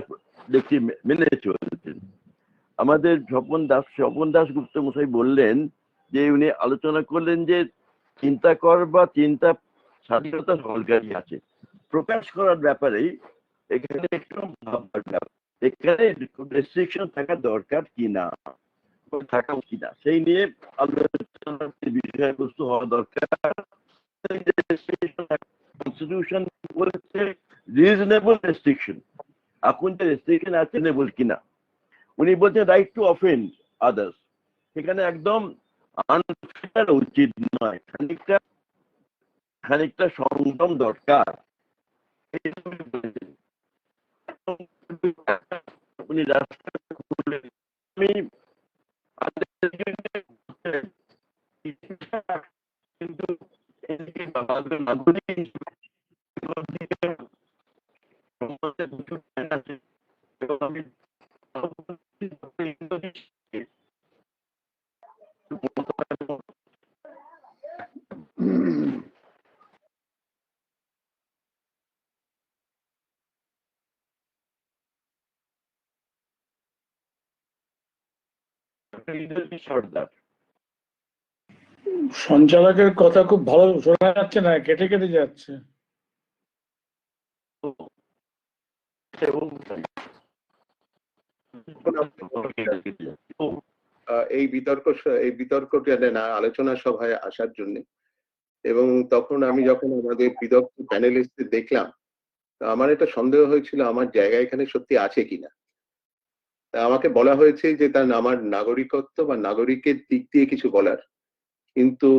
দেখছি মেনে চলছেন। আমাদের স্বপন দাশগুপ্ত মশাই বললেন যে উনি আলোচনা করলেন যে চিন্তা কর বা চিন্তা স্বাধীনতা সরকারই আছে, প্রকাশ করার ব্যাপারেই এখানে একটু ভাববার ব্যাপার, এখানে রেস্ট্রিকশন থাকা দরকার কিনা, থাকা কিনা সেই নিয়ে আলোচনার বিষয়বস্তু হওয়া দরকার। কনস্টিটিউশন বলেছে রিজনেবল রেস্ট্রিকশন, এখন যে রেস্ট্রিকশন আছে রিজনেবল কিনা। উনি বলছেন রাইট টু অফেন্ড আদার্স, সেখানে একদম আনফেয়ার উচিত নয়, খানিকটা সংযম দরকার। উনি রাস্তা খুললেন, আমি কিন্তু সঞ্চালকের কথা খুব ভালো শোনা যাচ্ছে না, কেটে কেটে যাচ্ছে। এই বিতর্কটা না আলোচনা সভায় আসার জন্য, এবং তখন আমি যখন আমাদের বিদগ্ধ প্যানেলিস্ট দেখলাম, আমার এটা সন্দেহ হয়েছিল আমার জায়গা এখানে সত্যি আছে কিনা। আমাকে বলা হয়েছে যে তার আমার নাগরিকত্ব বা নাগরিকের দিক দিয়ে কিছু বলার, কিন্তু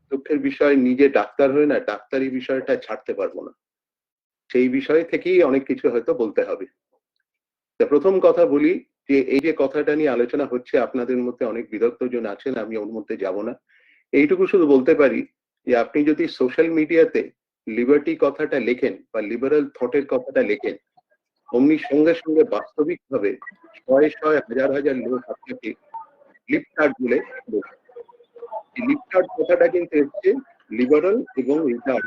দুঃখের বিষয় নিজে ডাক্তার হয়ে না ডাক্তারি বিষয়টা ছাড়তে পারবো না। সেই বিষয় থেকেই অনেক কিছু হয়তো বলতে হবে। তা প্রথম কথা বলি যে এই যে কথাটা নিয়ে আলোচনা হচ্ছে, আপনাদের মধ্যে অনেক বিদগ্ধজন আছেন, আমি ওর মধ্যে যাব না। এইটুকু শুধু বলতে পারি যে আপনি যদি সোশ্যাল মিডিয়াতে লিবার্টি কথাটা লেখেন বা লিবারাল থটের কথাটা লেখেন, অমনি সঙ্গে সঙ্গে বাস্তবিকভাবে শয়ে শয়ে হাজার হাজার লোক আপনাকে লিপটার্ড বলে বলছে। লিপটার্ড কথাটা কিন্তু হচ্ছে লিবারাল এবং রিটার্ড।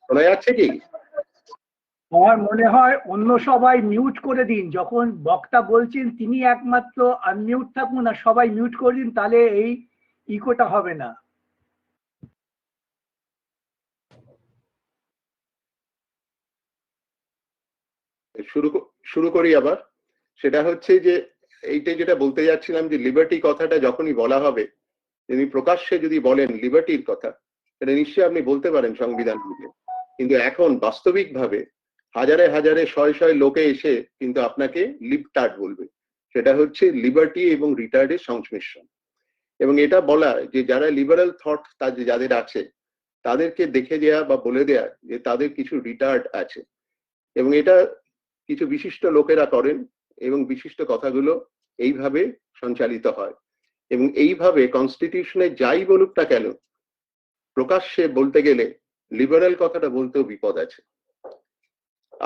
শোনা যাচ্ছে কি? আমার মনে হয় অন্য সবাই মিউট করে দিন, যখন বক্তা বলছেন তিনি একমাত্র আনমিউট থাকুন আর সবাই মিউট করে দিন, তাহলে এই ইকোটা হবে না। শুরু করি আবার। সেটা হচ্ছে যে এইটাই যেটা বলতে যাচ্ছিলাম যে লিবার্টি কথাটা যখনই বলা হবে, যদি প্রকাশ্যে যদি বলেন লিবার্টির কথা, সেটা নিশ্চয়ই আপনি বলতে পারেন সংবিধান বুঝে, কিন্তু এখন বাস্তবিকভাবে হাজারে হাজারে শয়ে শয়ে লোকে এসে কিন্তু আপনাকে লিপটার্ড বলবে। সেটা হচ্ছে লিবার্টি এবং রিটার্ডের সংমিশ্রণ। এবং এটা বলা যে যারা লিবারাল থট যাদের আছে তাদেরকে দেখে দেয়া বা বলে দেয়া যে তাদের কিছু রিটার্ড আছে, এবং এটা কিছু বিশিষ্ট লোকেরা করেন এবং বিশিষ্ট কথাগুলো এইভাবে সঞ্চালিত হয়। এবং এইভাবে কনস্টিটিউশনে যাই বলুক না কেন, প্রকাশ্যে বলতে গেলে লিবারাল কথাটা বলতেও বিপদ আছে।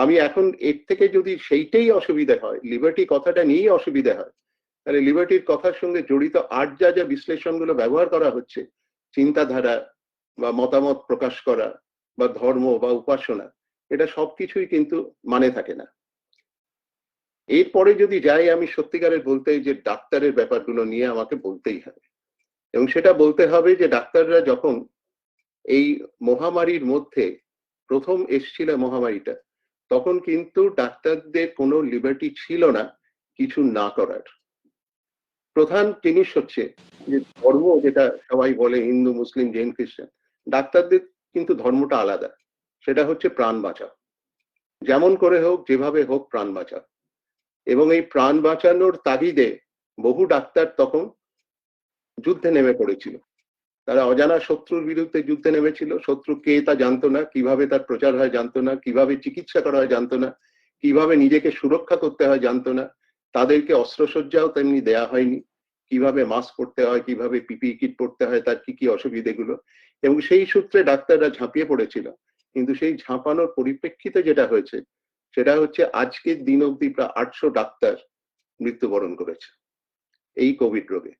আমি এখন এর থেকে যদি সেইটাই অসুবিধা হয়, লিবার্টি কথাটা নিয়েই অসুবিধা হয়, তাহলে লিবার্টির কথার সঙ্গে জড়িত আর যা যা বিশ্লেষণগুলো ব্যবহার করা হচ্ছে, চিন্তাধারা বা মতামত প্রকাশ করা বা ধর্ম বা উপাসনা, এটা সবকিছুই কিন্তু মানে থাকে না। এরপরে যদি যাই, আমি সত্যিকারের বলতে যে ডাক্তারের ব্যাপারগুলো নিয়ে আমাকে বলতেই হবে, এবং সেটা বলতে হবে যে ডাক্তাররা যখন এই মহামারীর মধ্যে প্রথম এসছিল মহামারীটা, তখন কিন্তু ডাক্তারদের কোনো লিবার্টি ছিল না কিছু না করার। প্রধান জিনিস হচ্ছে যে ধর্ম, যেটা সবাই বলে হিন্দু মুসলিম জৈন খ্রিস্টান, ডাক্তারদের কিন্তু ধর্মটা আলাদা। সেটা হচ্ছে প্রাণ বাঁচাও, যেমন করে হোক যেভাবে হোক প্রাণ বাঁচাও। এবং এই প্রাণ বাঁচানোর তাগিদে বহু ডাক্তার তখন যুদ্ধে নেমে পড়েছিল। তারা অজানা শত্রুর বিরুদ্ধে যুদ্ধে নেমেছিল। শত্রু কে তা জানতো না, কিভাবে তার প্রচার হয় জানতো না, কিভাবে চিকিৎসা করা হয় জানতো না, কিভাবে নিজেকে সুরক্ষা করতে হয় জানতো না। তাদেরকে অস্ত্রসজ্জাও তেমনি দেয়া হয়নি, কিভাবে মাস্ক পরতে হয়, কিভাবে পিপিই কিট পরতে হয়, তার কি কি অসুবিধেগুলো। এবং সেই সূত্রে ডাক্তাররা ঝাঁপিয়ে পড়েছিল। কিন্তু সেই ঝাঁপানোর পরিপ্রেক্ষিতে যেটা হয়েছে সেটা হচ্ছে আজকের দিন অবধি প্রায় 800 ডাক্তার মৃত্যুবরণ করেছে এই কোভিড রোগে।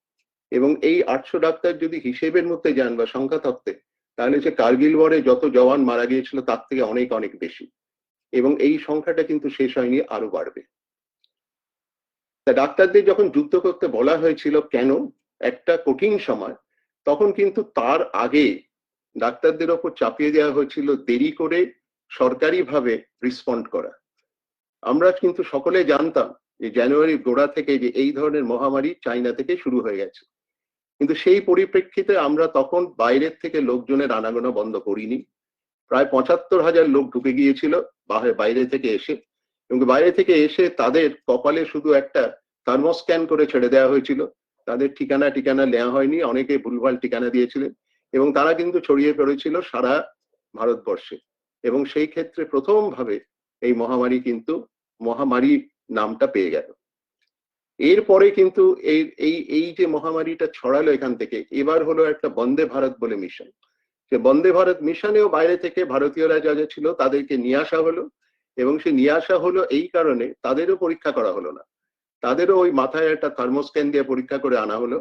এবং এই 800 ডাক্তার যদি হিসেবের মধ্যে যান বা সংখ্যা তত্ত্বে, তাহলে সে কার্গিল ওয়ারে যত জওয়ান মারা গিয়েছিল তার থেকে অনেক অনেক বেশি। এবং এই সংখ্যাটা কিন্তু শেষ হয়নি, আরো বাড়বে। তা ডাক্তারদের যখন যুদ্ধ করতে বলা হয়েছিল কেন, একটা কঠিন সময়, তখন কিন্তু তার আগে ডাক্তারদের ওপর চাপিয়ে দেওয়া হয়েছিল দেরি করে সরকারিভাবে রিসপন্ড করা। আমরা কিন্তু সকলে জানতাম যে জানুয়ারির গোড়া থেকে যে এই ধরনের মহামারী চাইনা থেকে শুরু হয়ে গেছে, কিন্তু সেই পরিপ্রেক্ষিতে আমরা তখন বাইরের থেকে লোকজনের আনাগোনা বন্ধ করিনি। প্রায় ৭৫,০০০ লোক ঢুকে গিয়েছিল বাইরে থেকে এসে, এবং বাইরে থেকে এসে তাদের কপালে শুধু একটা থার্মোস্ক্যান করে ছেড়ে দেওয়া হয়েছিল। তাদের ঠিকানা নেওয়া হয়নি, অনেকে ভুলভাল ঠিকানা দিয়েছিলেন, এবং তারা কিন্তু ছড়িয়ে পড়েছিল সারা ভারতবর্ষে। এবং সেই ক্ষেত্রে প্রথমভাবে এই মহামারী কিন্তু মহামারী নামটা পেয়ে গেল। এরপরে কিন্তু এই যে মহামারীটা ছড়ালো এখান থেকে, এবার হলো একটা বন্দে ভারত বলে মিশন। যে বন্দে ভারত মিশনেও বাইরে থেকে ভারতীয়রা যা যা ছিল তাদেরকে নিয়ে আসা হলো, এবং সে নিয়ে আসা হলো এই কারণে তাদেরও পরীক্ষা করা হলো না, তাদেরও ওই মাথায় একটা থার্মোস্ক্যান দিয়ে পরীক্ষা করে আনা হলো,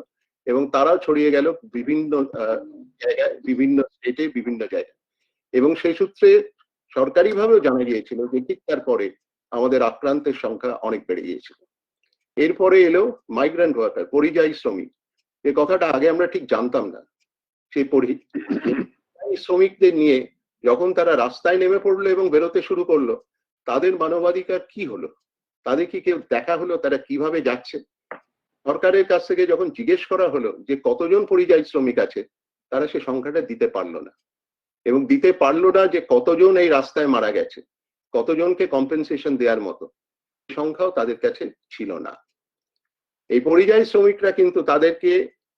এবং তারাও ছড়িয়ে গেল বিভিন্ন জায়গায়, বিভিন্ন স্টেটে, বিভিন্ন জায়গায়। এবং সেই সূত্রে সরকারিভাবেও জানা গিয়েছিল যে ঠিক তারপরে আমাদের আক্রান্তের সংখ্যা অনেক বেড়ে গিয়েছিল। এরপরে এলো মাইগ্রেন্ট ওয়ার্কার, পরিযায়ী শ্রমিক। এই কথাটা আগে আমরা ঠিক জানতাম না। সেই পরিযায়ী শ্রমিকদের নিয়ে যখন তারা রাস্তায় নেমে পড়লো এবং বেরোতে শুরু করলো, তাদের মানবাধিকার কি হলো? তাদের কি কেউ দেখা হলো তারা কিভাবে যাচ্ছে? সরকারের কাছ থেকে যখন জিজ্ঞেস করা হলো যে কতজন পরিযায়ী শ্রমিক আছে, তারা সে সংখ্যাটা দিতে পারলো না। এবং দিতে পারলো না যে কতজন এই রাস্তায় মারা গেছে, কতজনকে কম্পেনসেশন দেওয়ার মতো সংখ্যাও তাদের কাছে ছিল না। এই পরিযায়ী শ্রমিকরা কিন্তু তাদেরকে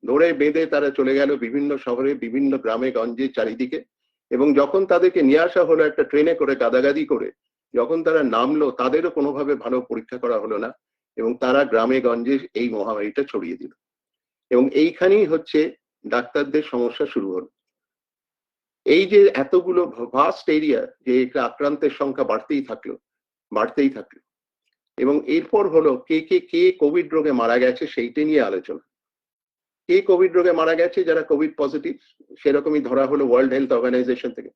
ধরে বেঁধে তারা চলে গেল বিভিন্ন শহরে, বিভিন্ন গ্রামে গঞ্জে চারিদিকে। এবং যখন তাদেরকে নিয়ে আসা হলো একটা ট্রেনে করে, গাদাগাদি করে, যখন তারা নামলো, তাদেরও কোনোভাবে ভালো পরীক্ষা করা হলো না এবং তারা গ্রামে গঞ্জে এই মহামারীটা ছড়িয়ে দিল। এবং এইখানেই হচ্ছে ডাক্তারদের সমস্যা শুরু হলো। এই যে এতগুলো ভাস্ট এরিয়া, যে আক্রান্তের সংখ্যা বাড়তেই থাকলো। এবং এরপর হলো কে কোভিড রোগে মারা গেছে সেইটা নিয়ে আলোচনা। কে কোভিড রোগে মারা গেছে, যারা কোভিড পজিটিভ, সেরকমই ধরা হলো ওয়ার্ল্ড হেলথ অর্গানাইজেশন থেকে।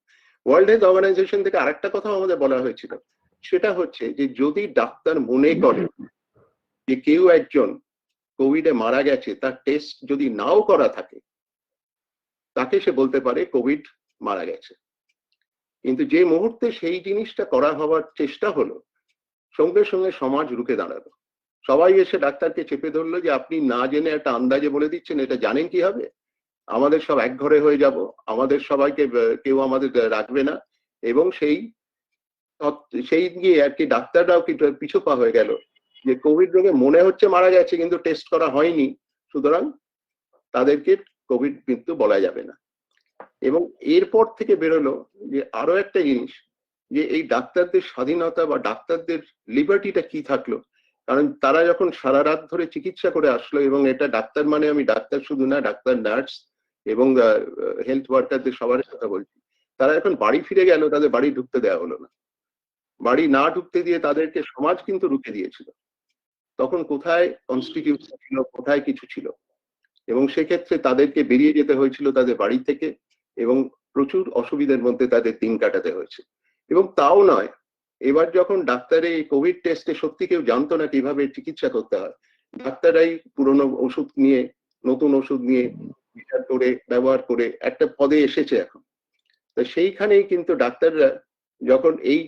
ওয়ার্ল্ড হেলথ অর্গানাইজেশন থেকে আরেকটা কথাও আমাদের বলা হয়েছিল, সেটা হচ্ছে যে যদি ডাক্তার মনে করে যে কেউ একজন কোভিডে মারা গেছে, তার টেস্ট যদি নাও করা থাকে, তাকে সে বলতে পারে কোভিড মারা গেছে। কিন্তু যে মুহূর্তে সেই জিনিসটা করা হওয়ার চেষ্টা হলো, সঙ্গে সঙ্গে সমাজ রুখে দাঁড়ালো। সবাই এসে ডাক্তারকে চেপে ধরলো যে আপনি না জেনে একটা আন্দাজে বলে দিচ্ছেন, এটা জানেন কি হবে? আমাদের সব এক ঘরে হয়ে যাব, আমাদের সবাইকে কেউ আমাদের রাখবে না। এবং সেই গিয়ে আর কি ডাক্তাররাও কি পিছু পা হয়ে গেল যে কোভিড রোগে মনে হচ্ছে মারা গেছে কিন্তু টেস্ট করা হয়নি, সুতরাং তাদেরকে কোভিড মৃত্যু বলা যাবে না। এবং এরপর থেকে বেরোলো যে আরো একটা জিনিস, যে এই ডাক্তারদের স্বাধীনতা বা ডাক্তারদের লিবার্টিটা কি থাকলো। কারণ তারা যখন সারা রাত ধরে চিকিৎসা করে আসলো, এবং এটা ডাক্তার মানে আমি ডাক্তার শুধু না, ডাক্তার, নার্স এবং হেলথ ওয়ার্কারদের সবার কথা বলছি, তারা এখন বাড়ি ফিরে গেল, তাদের বাড়ি ঢুকতে দেওয়া হলো না। বাড়ি না ঢুকতে দিয়ে তাদেরকে সমাজ কিন্তু রুখে দিয়েছিল। তখন কোথায় কনস্টিটিউশন ছিল, কোথায় কিছু ছিল। এবং সেক্ষেত্রে তাদেরকে বেরিয়ে যেতে হয়েছিল তাদের বাড়ি থেকে, এবং প্রচুর অসুবিধার মধ্যে তাদের দিন কাটাতে হয়েছে। এবং তাও নয়, এবার যখন ডাক্তারে এই কোভিড টেস্টে সত্যি কেউ জানতো না কিভাবে চিকিৎসা করতে হয়, ডাক্তাররাই পুরনো ওষুধ নিয়ে, নতুন ওষুধ নিয়ে বিচার করে, ব্যবহার করে একটা পদে এসেছে এখন। তো সেইখানেই কিন্তু ডাক্তাররা যখন এই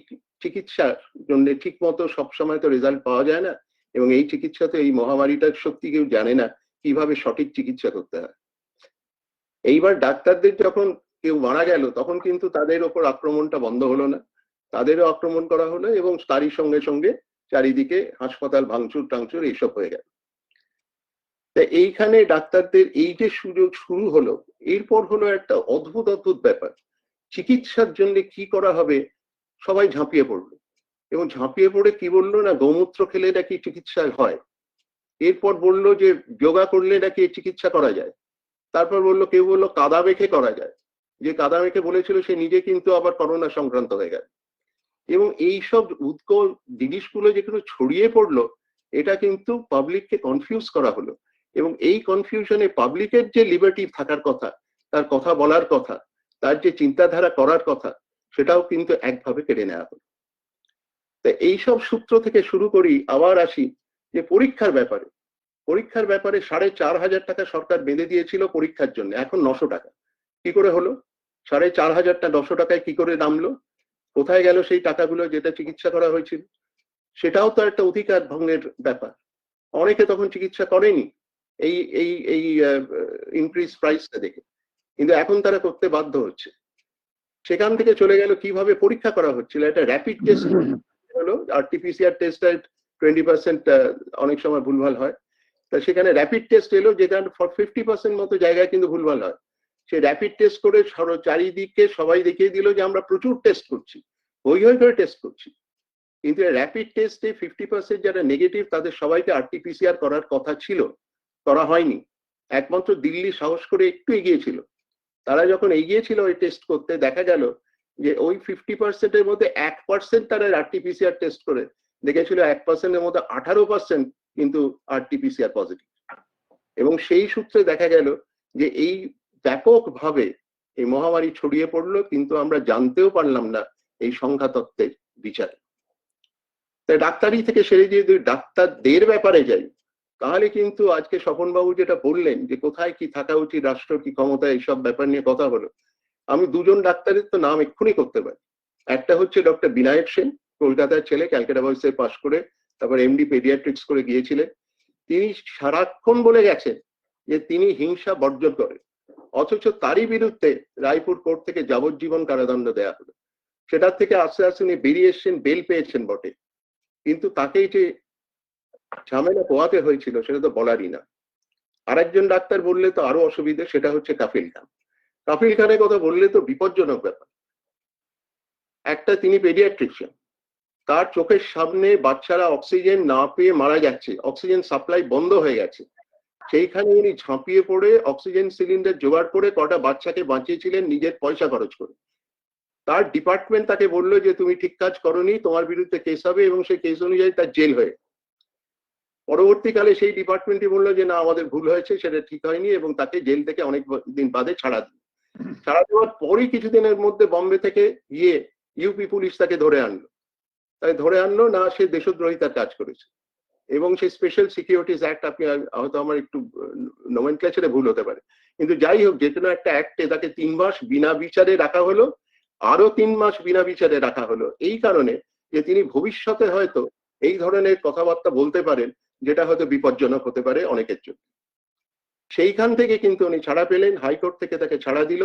চিকিৎসার জন্য ঠিক মতো সবসময় তো রেজাল্ট পাওয়া যায় না, এবং এই চিকিৎসাতে এই মহামারীটার সত্যি কেউ জানে না কিভাবে সঠিক চিকিৎসা করতে হয়। এইবার ডাক্তারদের যখন কেউ মারা গেল, তখন কিন্তু তাদের ওপর আক্রমণটা বন্ধ হলো না, তাদেরও আক্রমণ করা হলো, এবং তারই সঙ্গে সঙ্গে চারিদিকে হাসপাতাল ভাঙচুর টাংচুর এইসব হয়ে গেল। তা এইখানে ডাক্তারদের এই যে সুযোগ শুরু হলো, এরপর হলো একটা অদ্ভুত অদ্ভুত ব্যাপার। চিকিৎসার জন্য কি করা হবে সবাই ঝাঁপিয়ে পড়লো, এবং ঝাঁপিয়ে পড়ে কি বললো না, গোমূত্র খেলে নাকি চিকিৎসা হয়। এরপর বললো যে যোগা করলে নাকি চিকিৎসা করা যায়। তারপর বললো, কেউ বললো কাদা মেখে করা যায়। যে কাদা মেখে বলেছিল সে নিজে কিন্তু আবার করোনা সংক্রান্ত হয়ে গেল। এবং এইসব উৎকট জিনিসগুলো যেগুলো ছড়িয়ে পড়লো, এটা কিন্তু পাবলিককে কনফিউজ করা হলো। এবং এই কনফিউশনে পাবলিকের যে লিবার্টি থাকার কথা, তার কথা বলার কথা, তার যে চিন্তাধারা করার কথা, সেটাও কিন্তু একভাবে কেড়ে নেওয়া হলো। তা এইসব সূত্র থেকে শুরু করি, আবার আসি যে পরীক্ষার ব্যাপারে। 4,500 টাকা সরকার বেঁধে দিয়েছিল পরীক্ষার জন্য, এখন 900 টাকা। কি করে হলো? 4,500টা 900 টাকায় কি করে নামলো? কোথায় গেল সেই টাকাগুলো যেটা চিকিৎসা করা হয়েছিল? সেটাও তো একটা অধিকার ভঙ্গের ব্যাপার। অনেকে তখন চিকিৎসা করেনি এই এই এই ইনক্রিজ প্রাইসটা দেখে, কিন্তু এখন তারা করতে বাধ্য হচ্ছে। সেখান থেকে চলে গেল কিভাবে পরীক্ষা করা হচ্ছিল। একটা র্যাপিড টেস্ট হলো, আরটিপিসিআর টেস্টটা 20% অনেক সময় ভুলভাল হয়। তা সেখানে র্যাপিড টেস্ট এলো, যেটা 50% মতো জায়গায় কিন্তু ভুলভাল হয়। সে র্যাপিড টেস্ট করে চারিদিকে সবাই দেখিয়ে দিল যে আমরা প্রচুর টেস্ট করছি, হই হই করে টেস্ট করছি। কিন্তু র্যাপিড টেস্টে 50% যারা নেগেটিভ, তাদের সবাইকে আরটিপিসিআর করার কথা ছিল, করা হয়নি। একমাত্র দিল্লি সাহস করে একটু এগিয়েছিল। তারা যখন এগিয়েছিল ওই টেস্ট করতে, দেখা গেল যে ওই 50%-এর মধ্যে 1% তারা আরটিপিসিআর টেস্ট করে দেখেছিল 1%-এর মধ্যে 18% কিন্তু আরটিপিসিআর পজিটিভ। এবং সেই সূত্রে দেখা গেল যে এই ব্যাপকভাবে এই মহামারী ছড়িয়ে পড়লো, কিন্তু আমরা জানতেও পারলাম না এই সংখ্যা তত্ত্বের বিচারে। তাই ডাক্তারি থেকে সেরে দিয়ে যদি ডাক্তারদের ব্যাপারে যাই, তাহলে কিন্তু আজকে স্বপনবাবু যেটা বললেন যে কোথায় কি থাকা উচিত, রাষ্ট্র কি ক্ষমতা, এইসব ব্যাপার নিয়ে কথা হলো। আমি দুজন ডাক্তারের তো নাম এক্ষুনি করতে পারি। একটা হচ্ছে ডক্টর বিনায়ক সেন, কলকাতার ছেলে, ক্যালকাটা বয়েসে পাশ করে তারপর এমডি পেডিয়াট্রিক্স করে গিয়েছিলেন। তিনি সারাক্ষণ বলে গেছেন যে তিনি হিংসা বর্জন করেন, অথচ তারই বিরুদ্ধে রায়পুর কোর্ট থেকে যাবজ্জীবন কারাদণ্ড দেওয়া হলো। সেটার থেকে আস্তে আস্তে উনি বেরিয়ে এসছেন, বেল পেয়েছেন বটে, কিন্তু তাকেই যে ঝামেলা পোয়াতে হয়েছিল সেটা তো বলারই না। আরেকজন ডাক্তার বললে তো আরো অসুবিধে, সেটা হচ্ছে কাফিল খান। কাফিল খানের কথা বললে তো বিপজ্জনক ব্যাপার। একটা তিনি পেডিয়াট্রিশিয়ান, তার চোখের সামনে বাচ্চারা অক্সিজেন না পেয়ে মারা যাচ্ছে, অক্সিজেন সাপ্লাই বন্ধ হয়ে গেছে, সেইখানে উনি ঝাঁপিয়ে পড়ে অক্সিজেন সিলিন্ডার জোগাড় করে কটা বাচ্চাকে বাঁচিয়েছিলেন নিজের পয়সা খরচ করে। তার ডিপার্টমেন্ট তাকে বললো যে তুমি ঠিক কাজ করনি, তোমার বিরুদ্ধে কেস হবে, এবং সেই কেস অনুযায়ী তার জেল হয়ে। পরবর্তীকালে সেই ডিপার্টমেন্টই বললো যে না, আমাদের ভুল হয়েছে, সেটা ঠিক হয়নি, এবং তাকে জেল থেকে অনেক দিন বাদে ছাড়া দিল। ছাড়া দেওয়ার পরই কিছুদিনের মধ্যে বম্বে থেকে গিয়ে ইউপি পুলিশ তাকে ধরে আনলো। তাই ধরে আনলো না, সে দেশদ্রোহিতার কাজ করেছে, এবং সেই স্পেশাল সিকিউরিটিজ অ্যাক্ট, আপনি হয়তো আমার একটু নোমেনক্লেচারে ভুল হতে পারে, কিন্তু যাই হোক, যে কোনো একটা অ্যাক্টে তাকে 3 মাস বিনা বিচারে রাখা হলো, আরো 3 মাস বিনা বিচারে রাখা হলো, এই কারণে যে তিনি ভবিষ্যতে হয়তো এই ধরনের কথাবার্তা বলতে পারেন, যেটা হয়তো বিপজ্জনক হতে পারে অনেকের জন্য। সেইখান থেকে কিন্তু উনি ছাড়া পেলেন, হাইকোর্ট থেকে তাকে ছাড়া দিল,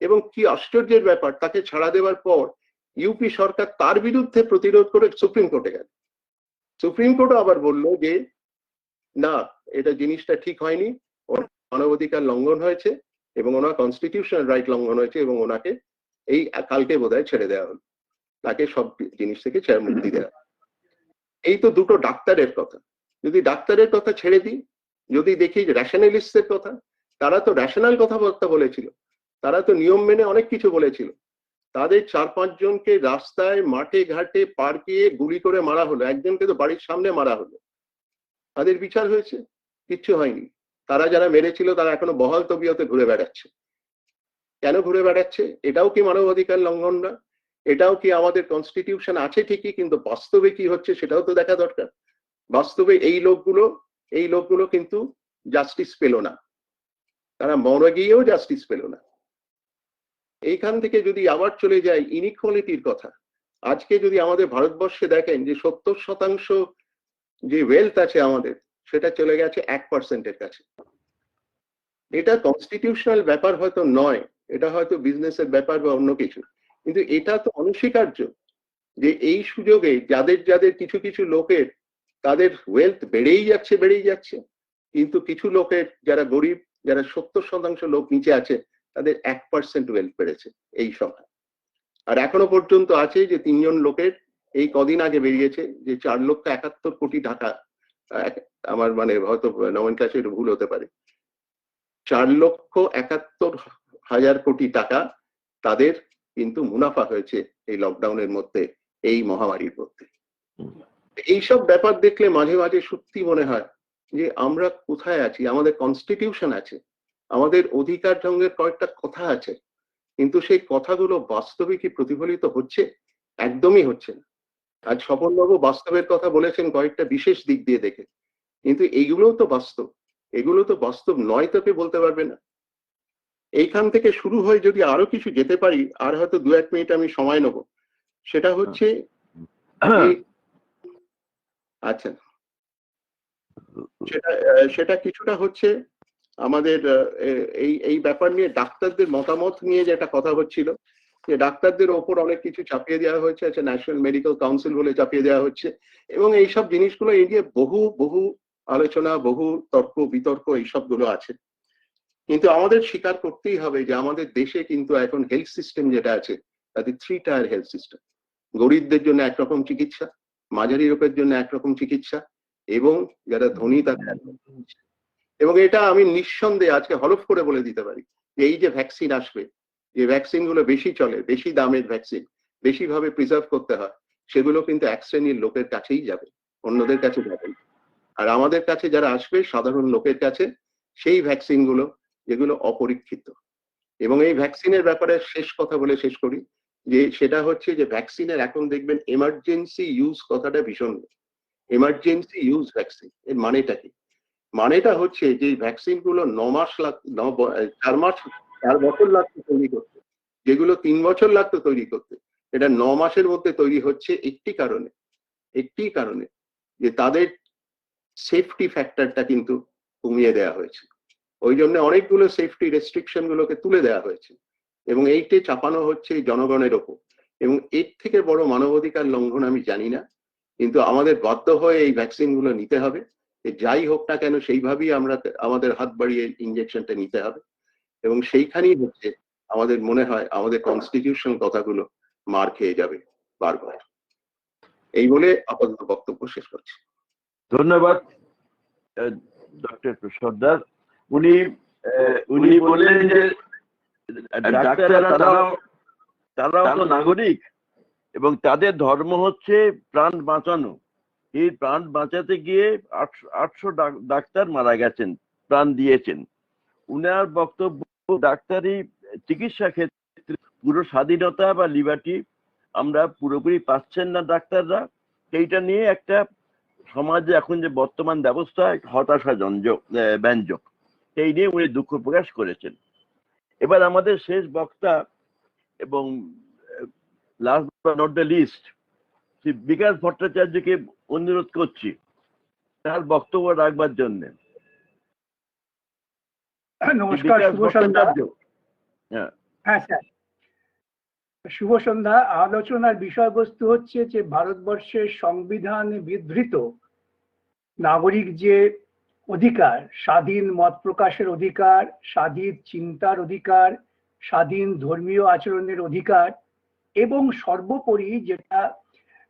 এবং কি আশ্চর্যের ব্যাপার, তাকে ছাড়া দেওয়ার পর ইউপি সরকার তার বিরুদ্ধে প্রতিরোধ করে সুপ্রিম কোর্টে গেল। সুপ্রিম কোর্ট আবার বলল যে না, এটা জিনিসটা ঠিক হয়নি, ওর মানবাধিকার লঙ্ঘন হয়েছে, এবং ওনার কনস্টিটিউশনাল রাইট লঙ্ঘন হয়েছে, এবং ওনাকে এই কালকে বোধহয় ছেড়ে দেওয়া হলো, তাকে সব জিনিস থেকে মুক্তি দেওয়া। এই তো দুটো ডাক্তারের কথা। যদি ডাক্তারের কথা ছেড়ে দিই, যদি দেখি র্যাশনালিস্টের কথা, তারা তো র্যাশনাল কথাবার্তা বলেছিল, তারা তো নিয়ম মেনে অনেক কিছু বলেছিল। তাদের 4-5 জনকে রাস্তায়, মাঠে ঘাটে, পার্কে গুলি করে মারা হলো, একজনকে তো বাড়ির সামনে মারা হলো। তাদের বিচার হয়েছে? কিচ্ছু হয়নি। তারা যারা মেরেছিল তারা এখনো বহাল তবিয়তে ঘুরে বেড়াচ্ছে। কেন ঘুরে বেড়াচ্ছে? এটাও কি মানবাধিকার লঙ্ঘন না? এটাও কি আমাদের কনস্টিটিউশন আছে ঠিকই, কিন্তু বাস্তবে কি হচ্ছে সেটাও তো দেখা দরকার। বাস্তবে এই লোকগুলো কিন্তু জাস্টিস পেল না, তারা মরে গিয়েও জাস্টিস পেল না। এইখান থেকে যদি আবার চলে যায় ইনইকুয়ালিটির কথা, আজকে যদি আমাদের ভারতবর্ষে দেখেন যে 70% যে ওয়েলথ আছে আমাদের, সেটা চলে গেছে 1%-এর কাছে। এটা কনস্টিটিউশনাল ব্যাপার হয়তো নয়, এটা হয়তো বিজনেসের ব্যাপার বা অন্য কিছু, কিন্তু এটা তো অনস্বীকার্য যে এই সুযোগে যাদের কিছু কিছু লোকের তাদের ওয়েলথ বেড়েই যাচ্ছে, কিন্তু কিছু লোকের যারা গরিব, যারা 70% লোক নিচে আছে, তাদের 1% ওয়েলথ বেড়েছে এই সংখ্যা। আর এখনো পর্যন্ত আছে যে 3 জন লোকের এই কদিন আগে বেরিয়েছে যে 4,71 কোটি টাকা, আমার মানে হয়তো নোমেনক্লেচারে ভুল হতে পারে, 4,71,000 কোটি টাকা তাদের কিন্তু মুনাফা হয়েছে এই লকডাউনের মধ্যে, এই মহামারীর মধ্যে। এইসব ব্যাপার দেখলে মাঝে মাঝে সত্যি মনে হয় যে আমরা কোথায় আছি। আমাদের কনস্টিটিউশন আছে, আমাদের অধিকার ঢঙ্গের কয়েকটা কথা আছে, কিন্তু সেই কথাগুলো বাস্তবে কি প্রতিফলিত হচ্ছে? একদমই হচ্ছে না। আজ স্বপনবাবু বাস্তবের কথা বলেছেন কয়েকটা বিশেষ দিক দিয়ে দেখে, কিন্তু এইগুলোও তো বাস্তব, এগুলো তো বাস্তব নয় তোকে বলতে পারবে না। এইখান থেকে শুরু হয়ে যদি আরো কিছু যেতে পারি, আর হয়তো 2-1 মিনিট আমি সময় নেব, সেটা হচ্ছে আচ্ছা, সেটা কিছুটা হচ্ছে আমাদের এই ব্যাপার নিয়ে ডাক্তারদের মতামত নিয়ে যে একটা কথা হচ্ছিল, যে ডাক্তারদের ওপর অনেক কিছু চাপিয়ে দেওয়া হয়েছে, আচ্ছা ন্যাশনাল মেডিকেল কাউন্সিল বলে চাপিয়ে দেওয়া হচ্ছে, এবং এইসব জিনিসগুলো এই নিয়ে বহু আলোচনা, বহু তর্ক বিতর্ক এইসবগুলো আছে। কিন্তু আমাদের স্বীকার করতেই হবে যে আমাদের দেশে কিন্তু এখন হেলথ সিস্টেম যেটা আছে, তাদের 3 টায়ার হেলথ সিস্টেম। গরিবদের জন্য একরকম চিকিৎসা, মাঝারি লোকের জন্য একরকম চিকিৎসা, এবং যারা ধনী তাদের একরকম চিকিৎসা। এবং এটা আমি নিঃসন্দেহে আজকে হলফ করে বলে দিতে পারি যে এই যে ভ্যাকসিন আসবে, যে ভ্যাকসিন গুলো বেশি চলে, বেশি দামের ভ্যাকসিন, বেশি ভাবে প্রিজার্ভ করতে হয়, সেগুলো কিন্তু এক শ্রেণীর লোকের কাছেই যাবে, অন্যদের কাছে যাবে না। আর আমাদের কাছে যারা আসবে সাধারণ লোকের কাছে, সেই ভ্যাকসিন গুলো যেগুলো অপরীক্ষিত। এবং এই ভ্যাকসিনের ব্যাপারে শেষ কথা বলে শেষ করি, যে সেটা হচ্ছে যে ভ্যাকসিনের এখন দেখবেন এমার্জেন্সি ইউজ কথাটা ভীষণ। এমার্জেন্সি ইউজ ভ্যাকসিন এর মানেটা কি? মানেটা হচ্ছে যে ভ্যাকসিন গুলো 4 বছর লাগতো তৈরি করতে, যেগুলো 3 বছর লাগতো তৈরি করতে, এটা 9 মাসের মধ্যে তৈরি হচ্ছে একটি কারণে যে তাদের সেফটি ফ্যাক্টরটা কিন্তু কমিয়ে দেওয়া হয়েছে। ওই জন্য অনেকগুলো সেফটি রেস্ট্রিকশন গুলোকে তুলে দেওয়া হয়েছে, এবং এইটা চাপানো হচ্ছে জনগণের ওপর। এবং এর থেকে বড় মানবাধিকার লঙ্ঘন আমি জানি না, কিন্তু আমাদের বাধ্য হয়ে এই ভ্যাকসিন গুলো নিতে হবে, যাই হোক না কেন সেইভাবেই আমরা আমাদের হাত বাড়িয়ে ইনজেকশনটা নিতে হবে, এবং সেইখানেই হচ্ছে আমাদের মনে হয় আমাদের কনস্টিটিউশনাল কথাগুলো মার খেয়ে যাবে বারবার। এই বলে আপাতত বক্তব্য শেষ করছি। ধন্যবাদ ডক্টর সর্দার। উনি বললেন যে ডাক্তাররা তারাও তো নাগরিক এবং তাদের ধর্ম হচ্ছে প্রাণ বাঁচানো। এই প্রাণ বাঁচাতে গিয়ে 800 ডাক্তার মারা গেছেন, প্রাণ দিয়েছেন। উনার বক্তব্য ডাক্তারি চিকিৎসা ক্ষেত্রে পুরো স্বাধীনতা বা লিবার্টি আমরা পুরোপুরি পাচ্ছেন না ডাক্তাররা। এইটা নিয়ে একটা সমাজে এখন যে বর্তমান ব্যবস্থা হতাশা ব্যঞ্জক, সেই নিয়ে উনি দুঃখ প্রকাশ করেছেন। এবার আমাদের শেষ বক্তা এবং last but not the least Bikash ভট্টাচার্যকে অনুরোধ করছি তার বক্তব্য রাখবার জন্য। নমস্কার, শুভ সন্ধ্যা। হ্যাঁ স্যার, শুভ সন্ধ্যা। আলোচনার বিষয়বস্তু হচ্ছে যে ভারতবর্ষের সংবিধান বিধৃত নাগরিক যে অধিকার, স্বাধীন মত প্রকাশের অধিকার, স্বাধীন চিন্তার অধিকার, স্বাধীন ধর্মীয় আচরণের অধিকার, এবং সর্বোপরি যেটা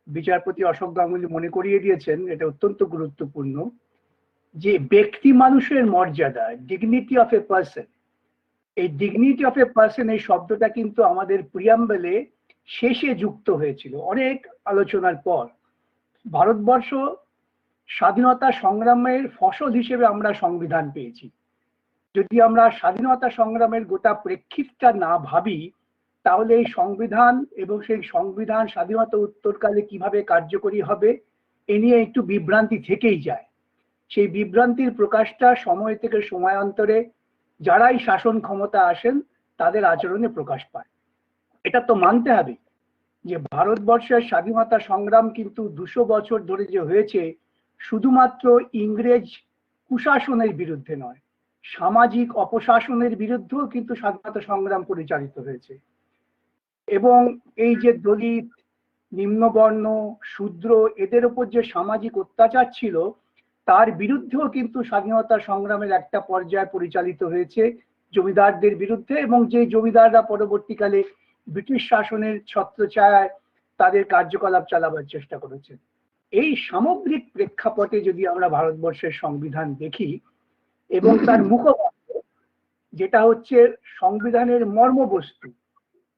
বিচারপতি অশোক গাঙ্গুলি মনে করিয়ে দিয়েছেন, এটা অত্যন্ত গুরুত্বপূর্ণ, যে ব্যক্তি মানুষের মর্যাদা, ডিগনিটি অফ এ পার্সন। এই ডিগনিটি অফ এ পার্সন এই শব্দটা কিন্তু আমাদের প্রিয়াম্বলে শেষে যুক্ত হয়েছিল অনেক আলোচনার পর। ভারতবর্ষ স্বাধীনতা সংগ্রামের ফসল হিসেবে আমরা সংবিধান পেয়েছি। যদি আমরা স্বাধীনতা সংগ্রামের গোটা প্রেক্ষিতটা না ভাবি, তাহলে এই সংবিধান এবং সেই সংবিধান স্বাধীনতা উত্তরকালে কিভাবে কার্যকরী হবে এ নিয়ে একটু বিভ্রান্তি থেকেই যায়। সেই বিভ্রান্তির প্রকাশটা সময় থেকে সময়ান্তরে যারাই শাসন ক্ষমতা আসেন তাদের আচরণে প্রকাশ পায়। এটা তো মানতে হবে যে ভারতবর্ষের স্বাধীনতা সংগ্রাম কিন্তু 200 বছর ধরে যে হয়েছে, শুধুমাত্র ইংরেজ কুশাসনের বিরুদ্ধে নয়, সামাজিক অপশাসনের বিরুদ্ধেও কিন্তু স্বাধীনতা সংগ্রাম পরিচালিত হয়েছে। এবং এই যে দলিত, নিম্নবর্ণ, শূদ্র, এদের উপর যে সামাজিক অত্যাচার ছিল তার বিরুদ্ধেও কিন্তু স্বাধীনতা সংগ্রামের একটা পর্যায়ে পরিচালিত হয়েছে জমিদারদের বিরুদ্ধে, এবং যে জমিদাররা পরবর্তীকালে ব্রিটিশ শাসনের ছত্রছায়ায় তাদের কার্যকলাপ চালাবার চেষ্টা করেছে। এই সামগ্রিক প্রেক্ষাপটে যদি আমরা ভারতবর্ষের সংবিধান দেখি এবং তার মুখপাত্র যেটা হচ্ছে সংবিধানের মর্মবস্তু,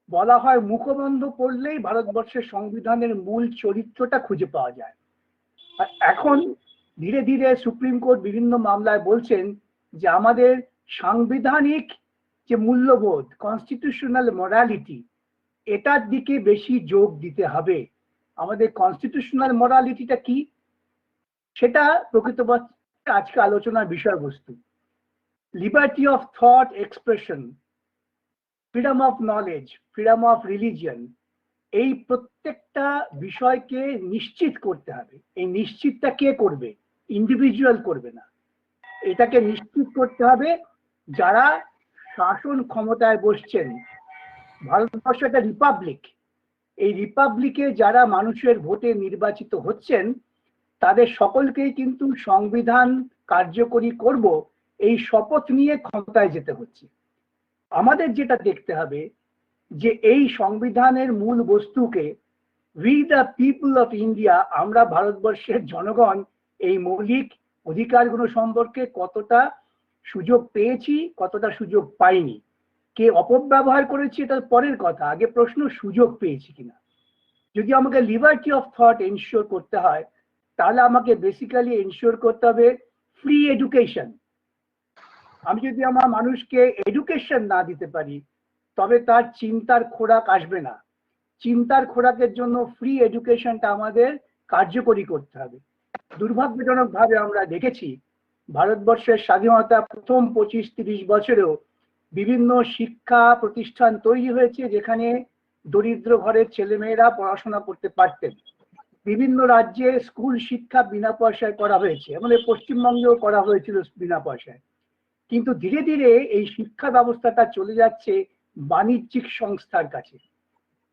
বলা হয় মুখবন্ধ পড়লেই ভারতবর্ষের সংবিধানের মূল চরিত্রটা খুঁজে পাওয়া যায়। আর এখন ধীরে ধীরে সুপ্রিম কোর্ট বিভিন্ন মামলায় বলছেন যে আমাদের সাংবিধানিক যে মূল্যবোধ, কনস্টিটিউশনাল মোরালিটি, এটার দিকে বেশি যোগ দিতে হবে। আমাদের কনস্টিটিউশনাল মোরালিটিটা কি, সেটা প্রকৃতপক্ষে আজকে আলোচনার বিষয়বস্তু। Liberty of thought expression, freedom of knowledge, freedom of religion, এই প্রত্যেকটা বিষয়কে নিশ্চিত করতে হবে। এই নিশ্চিতটা কে করবে? ইন্ডিভিজুয়াল করবে না, এটাকে নিশ্চিত করতে হবে যারা শাসন ক্ষমতায় বসছেন। ভারতবর্ষ একটা রিপাবলিক, এই রিপাবলিকে যারা মানুষের ভোটে নির্বাচিত হচ্ছেন তাদের সকলকেই কিন্তু সংবিধান কার্যকরী করব এই শপথ নিয়ে ক্ষমতায় যেতে হচ্ছে। আমাদের যেটা দেখতে হবে যে এই সংবিধানের মূল বস্তুকে, we the people of India, আমরা ভারতবর্ষের জনগণ এই মৌলিক অধিকারগুলো সম্পর্কে কতটা সুযোগ পেয়েছি, কতটা সুযোগ পাইনি, কে অপব্যবহার করেছি এটা পরের কথা, আগে প্রশ্ন সুযোগ পেয়েছি কিনা। যদি আমাকে লিবার্টি অফ থট এনশিওর করতে হয় তাহলে আমাকে বেসিক্যালি এনশিওর করতে হবে ফ্রি এডুকেশন। আমি যদি আমার মানুষকে এডুকেশন না দিতে পারি তবে তার চিন্তার খোরাক আসবে না। চিন্তার খোরাকের জন্য ফ্রি এডুকেশনটা আমাদের কার্যকরী করতে হবে। দুর্ভাগ্যজনকভাবে আমরা দেখেছি ভারতবর্ষের স্বাধীনতা প্রথম 25-30 বছরেও বিভিন্ন শিক্ষা প্রতিষ্ঠান তৈরি হয়েছে যেখানে দরিদ্র ঘরের ছেলেমেয়েরা পড়াশোনা করতে পারতেন। বিভিন্ন রাজ্যে স্কুল শিক্ষা বিনা পয়সায় করা হয়েছে, আমাদের পশ্চিমবঙ্গেও করা হয়েছিল বিনা পয়সায়। কিন্তু ধীরে ধীরে এই শিক্ষা ব্যবস্থাটা চলে যাচ্ছে বাণিজ্যিক সংস্থার কাছে।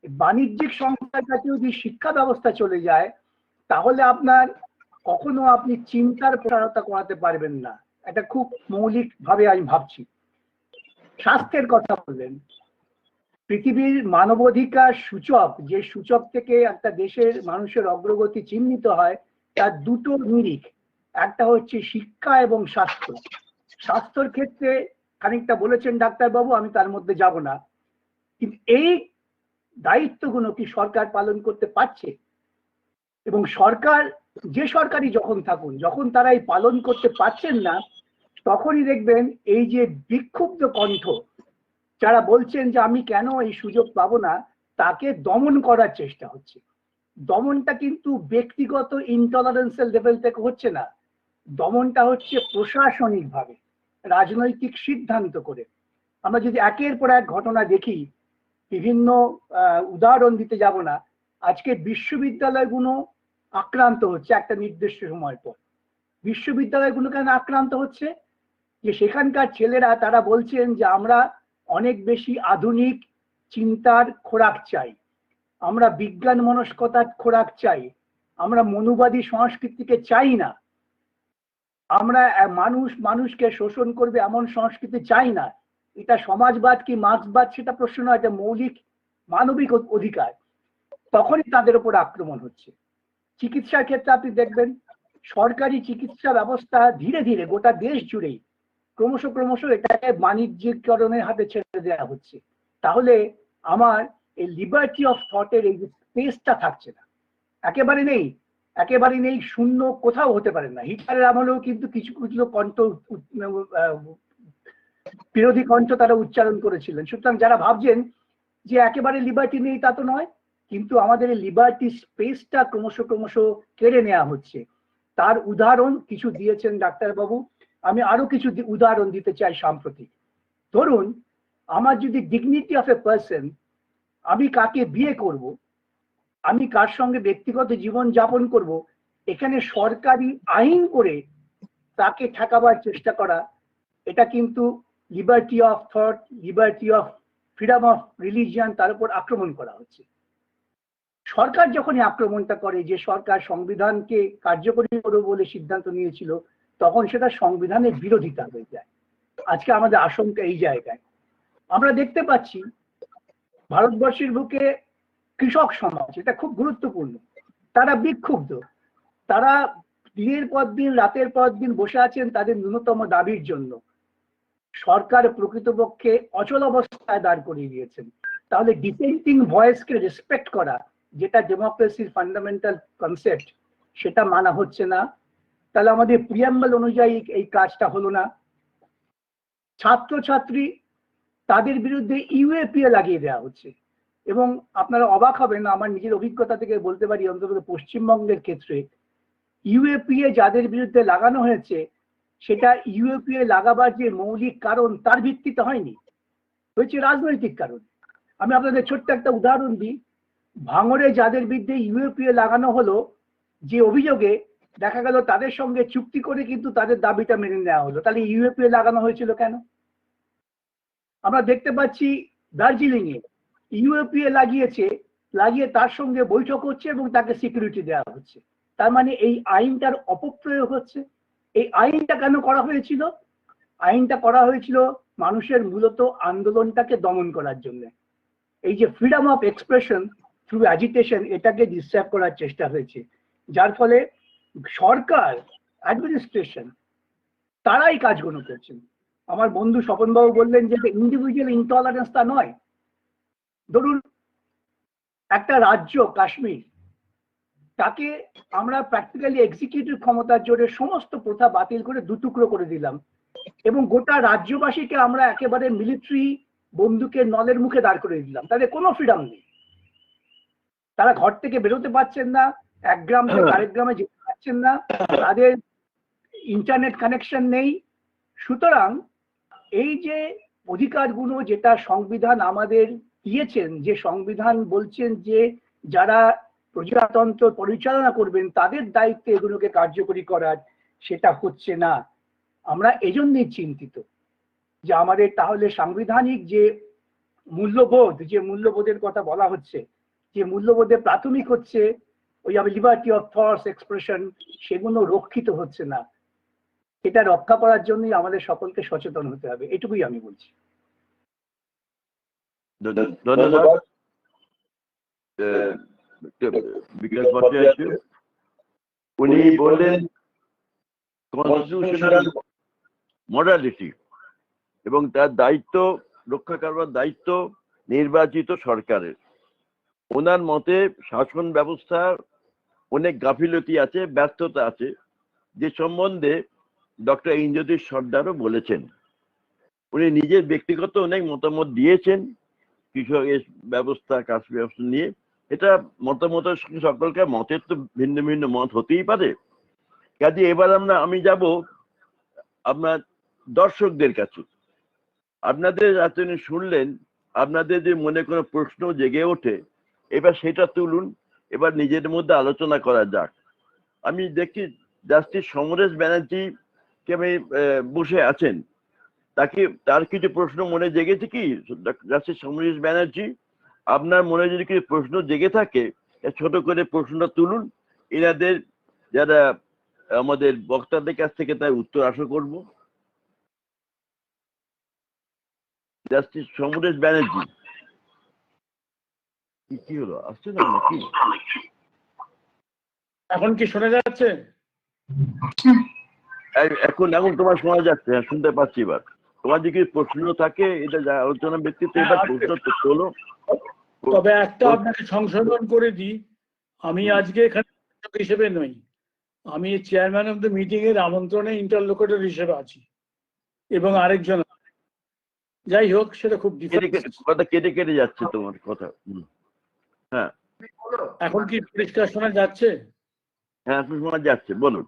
বাণিজ্যিক সংস্থার কাছে যদি শিক্ষা ব্যবস্থা চলে যায় তাহলে আপনার কখনো আপনি চিন্তার প্রসারতা করাতে পারবেন না। এটা খুব মৌলিক ভাবে আমি ভাবছি। স্বাস্থ্যের কথা বললেন, পৃথিবীর মানবাধিকার সূচক, যে সূচক থেকে একটা দেশের মানুষের অগ্রগতি চিহ্নিত হয়, তার দুটো নিরিখ, একটা হচ্ছে শিক্ষা এবং স্বাস্থ্য। স্বাস্থ্যর ক্ষেত্রে খানিকটা বলেছেন ডাক্তারবাবু, আমি তার মধ্যে যাব না, কিন্তু এই দায়িত্বগুলো কি সরকার পালন করতে পারছে? এবং সরকার, যে সরকারই যখন থাকুন, যখন তারা এই পালন করতে পারছেন না, তখনই দেখবেন এই যে বিক্ষুব্ধ কণ্ঠ, যারা বলছেন যে আমি কেন এই সুযোগ পাবো না, তাকে দমন করার চেষ্টা হচ্ছে। দমনটা কিন্তু ব্যক্তিগত ইনটলারেন্সের লেভেল থেকে হচ্ছে না, দমনটা হচ্ছে প্রশাসনিক ভাবে, রাজনৈতিক সিদ্ধান্ত করে। আমরা যদি একের পর এক ঘটনা দেখি, বিভিন্ন উদাহরণ দিতে যাব না, আজকে বিশ্ববিদ্যালয়গুলো আক্রান্ত হচ্ছে একটা নির্দিষ্ট সময় পর। বিশ্ববিদ্যালয়গুলো কেন আক্রান্ত হচ্ছে? যে সেখানকার ছেলেরা তারা বলছেন যে আমরা অনেক বেশি আধুনিক চিন্তার খোরাক চাই, আমরা বিজ্ঞান মনস্কতার খোরাক চাই, আমরা মনুবাদী সংস্কৃতিকে চাই না, আমরা মানুষকে শোষণ করবে এমন সংস্কৃতি চাই না। এটা সমাজবাদ কি মার্ক্সবাদ সেটা প্রশ্ন নয়, এটা মৌলিক মানবিক অধিকার। তখনই তাদের উপর আক্রমণ হচ্ছে। চিকিৎসার ক্ষেত্রে আপনি দেখবেন সরকারি চিকিৎসা ব্যবস্থা ধীরে ধীরে গোটা দেশ জুড়েই ক্রমশ এটাকে বাণিজ্যিকরণের হাতে ছেড়ে দেওয়া হচ্ছে। তাহলে আমার এই লিবার্টি অফ থটের এই স্পেসটা থাকছে না, একেবারে নেই, একেবারে নেই, শূন্য কোথাও হতে পারে না। হিটলারের আমলেও কিন্তু কিছু কিছু কণ্ঠ, বিরোধী কণ্ঠ তারা উচ্চারণ করেছিলেন। সুতরাং যারা ভাবছেন যে একেবারে লিবার্টি নেই তা তো নয়, কিন্তু আমাদের এই লিবার্টি স্পেসটা ক্রমশ কেড়ে নেওয়া হচ্ছে। তার উদাহরণ কিছু দিয়েছেন ডাক্তারবাবু, আমি আরো কিছু উদাহরণ দিতে চাই সাম্প্রতিক। ধরুন, আমার যদি ডিগনিটি অফ এ পার্সন, আমি কাকে বিয়ে করব, আমি কার সঙ্গে ব্যক্তিগত জীবন যাপন করব, এখানে সরকারি আইন করে তাকে ঠেকাবার চেষ্টা করা, এটা কিন্তু liberty of thought, liberty of freedom of religion, তার উপর আক্রমণ করা হচ্ছে। সরকার যখনই আক্রমণটা করে, যে সরকার সংবিধানকে কার্যকরী করবে বলে সিদ্ধান্ত নিয়েছিল, তখন সেটা সংবিধানের বিরোধিতা হয়ে যায়। আজকে আমাদের আশঙ্কা এই জায়গায়। আমরা দেখতে পাচ্ছি ভারতবর্ষের বুকে কৃষক সমাজ, এটা খুব গুরুত্বপূর্ণ, তারা বিক্ষুব্ধ, তারা দিনের পর দিন রাতের পর দিন বসে আছেন তাদের ন্যূনতম দাবির জন্য। সরকার প্রকৃতপক্ষে অচল অবস্থায় দাঁড় করিয়ে দিয়েছেন। তাহলে ডিসেন্টিং ভয়েসকে রেসপেক্ট করা, যেটা ডেমোক্রেসির ফান্ডামেন্টাল কনসেপ্ট, সেটা মানা হচ্ছে না। তাহলে আমাদের প্রিয়াম্বল অনুযায়ী এই কাজটা হলো না। ছাত্রছাত্রী, তাদের বিরুদ্ধে ইউএপিএ লাগিয়ে দেওয়া হচ্ছে, এবং আপনারা অবাক হবেন, আমার নিজের অভিজ্ঞতা থেকে বলতে পারি, অন্তত পশ্চিমবঙ্গের ক্ষেত্রে ইউএপিএ যাদের বিরুদ্ধে লাগানো হয়েছে, সেটা ইউএপিএ লাগাবার যে মৌলিক কারণ তার ভিত্তিতে হয়নি, হয়েছে রাজনৈতিক কারণ। আমি আপনাদের ছোট্ট একটা উদাহরণ দিই। ভাঙড়ে যাদের বিরুদ্ধে ইউএপিএ লাগানো হলো, যে অভিযোগে দেখা গেল তাদের সঙ্গে চুক্তি করে কিন্তু তাদের দাবিটা মেনে নেওয়া হলো, তাহলে ইউএপিএ লাগানো হয়েছিল কেন? আমরা দেখতে পাচ্ছি দার্জিলিং এ ইউএপিএ লাগিয়ে তার সঙ্গে বৈঠক হচ্ছে এবং তাকে সিকিউরিটি দেওয়া হচ্ছে। তার মানে এই আইনটার অপপ্রয়োগ হচ্ছে। এই আইনটা কেন করা হয়েছিল? আইনটা করা হয়েছিল মানুষের মূলত আন্দোলনটাকে দমন করার জন্য। এই যে freedom of expression through agitation, এটাকে ডিস্টার্ব করার চেষ্টা হয়েছে, যার ফলে সরকার, অ্যাডমিনিস্ট্রেশন, তারাই কাজগুলো করছেন। আমার বন্ধু স্বপনবাবু বললেন যে ইন্ডিভিজুয়াল ইনটলারেন্স তা নয়। ধরুন একটা রাজ্য কাশ্মীর, তাকে আমরা প্র্যাকটিক্যালি এক্সিকিউটিভ ক্ষমতার জোরে সমস্ত প্রথা বাতিল করে দুটুকরো করে দিলাম, এবং গোটা রাজ্যবাসীকে আমরা একেবারে মিলিটারি বন্দুকের নলের মুখে দাঁড় করে দিলাম। তাদের কোনো ফ্রিডম নেই, তারা ঘর থেকে বেরোতে পারছেন না, এক গ্রাম থেকে আরেক গ্রামে যেতে পারছেন না, তাদের ইন্টারনেট কানেকশন নেই। সুতরাং এই যে অধিকারগুলো যেটা সংবিধান আমাদের দিয়েছেন, যে সংবিধান বলছেন যে যারা প্রজাতন্ত্র পরিচালনা করবেন তাদের দায়িত্বে এগুলোকে কার্যকরী করার, সেটা হচ্ছে না। আমরা এজন্যই চিন্তিত যে আমাদের তাহলে সাংবিধানিক যে মূল্যবোধ, যে মূল্যবোধের কথা বলা হচ্ছে, যে মূল্যবোধে প্রাথমিক হচ্ছে ওই লিবার্টি অফ থটস এক্সপ্রেশন সেগুলো রক্ষিত হচ্ছে না। এটা রক্ষা করার জন্যই আমাদের সকলকে সচেতন হতে হবে, এটুকুই আমি বলছি। ধন্যবাদ বিকাশ ভট্টাচার্য। উনি বললেন কনস্টিটিউশনাল মডালিটি এবং তার দায়িত্ব রক্ষা করবার দায়িত্ব নির্বাচিত সরকারের। ওনার মতে শাসন ব্যবস্থার অনেক গাফিলতি আছে, ব্যর্থতা আছে, যে সম্বন্ধে ডক্টর ইন্দ্রজিৎ সর্দারও বলেছেন। উনি নিজের ব্যক্তিগত অনেক মতামত দিয়েছেন কৃষক ব্যবস্থা, কাজ ব্যবস্থা নিয়ে। এটা মতামত সকলকার মতের তো ভিন্ন ভিন্ন মত হতেই পারে। কাজে এবার আমি যাব আপনার দর্শকদের কাছে। আপনাদের এতদিন শুনলেন, আপনাদের যে মনে কোনো প্রশ্ন জেগে ওঠে এবার সেটা তুলুন, এবার নিজের মধ্যে আলোচনা করা যাক। আমি দেখি জাস্টিস সমরেশ ব্যানার্জি কে আমি বসে আছেন, তার কিছু প্রশ্ন মনে জেগেছে কি? জাস্টিস সমরেশ ব্যানার্জি, আপনার মনে যদি কিছু প্রশ্ন জেগে থাকে ছোট করে প্রশ্নটা তুলুন, এনাদের যারা আমাদের বক্তাদের কাছ থেকে তার উত্তর আশা করব। জাস্টিস সমরেশ ব্যানার্জি কি হলো, আসছে না নাকি? এখন কি শোনা যাচ্ছে? এখন তোমার শোনা যাচ্ছে, শুনতে পাচ্ছি। এবার তোমার যদি প্রশ্ন থাকে, এটা আলোচনা ব্যক্তিত্ব, এবার প্রশ্ন তোলো। তবে একটা আপনাকে সংশোধন করে দিই, আমি আজকে এখানে হিসেবে নই, আমি চেয়ারম্যান অফ দ্য মিটিং এর আমন্ত্রণে ইন্টারলোকেটর হিসেবে আছি এবং আরেকজন। যাই হোক, সেটা খুব কথা কেটে কেটে যাচ্ছে তোমার কথা। হ্যাঁ, এখন কি পরিষ্কার শোনা যাচ্ছে? হ্যাঁ শোনা যাচ্ছে, বলুন।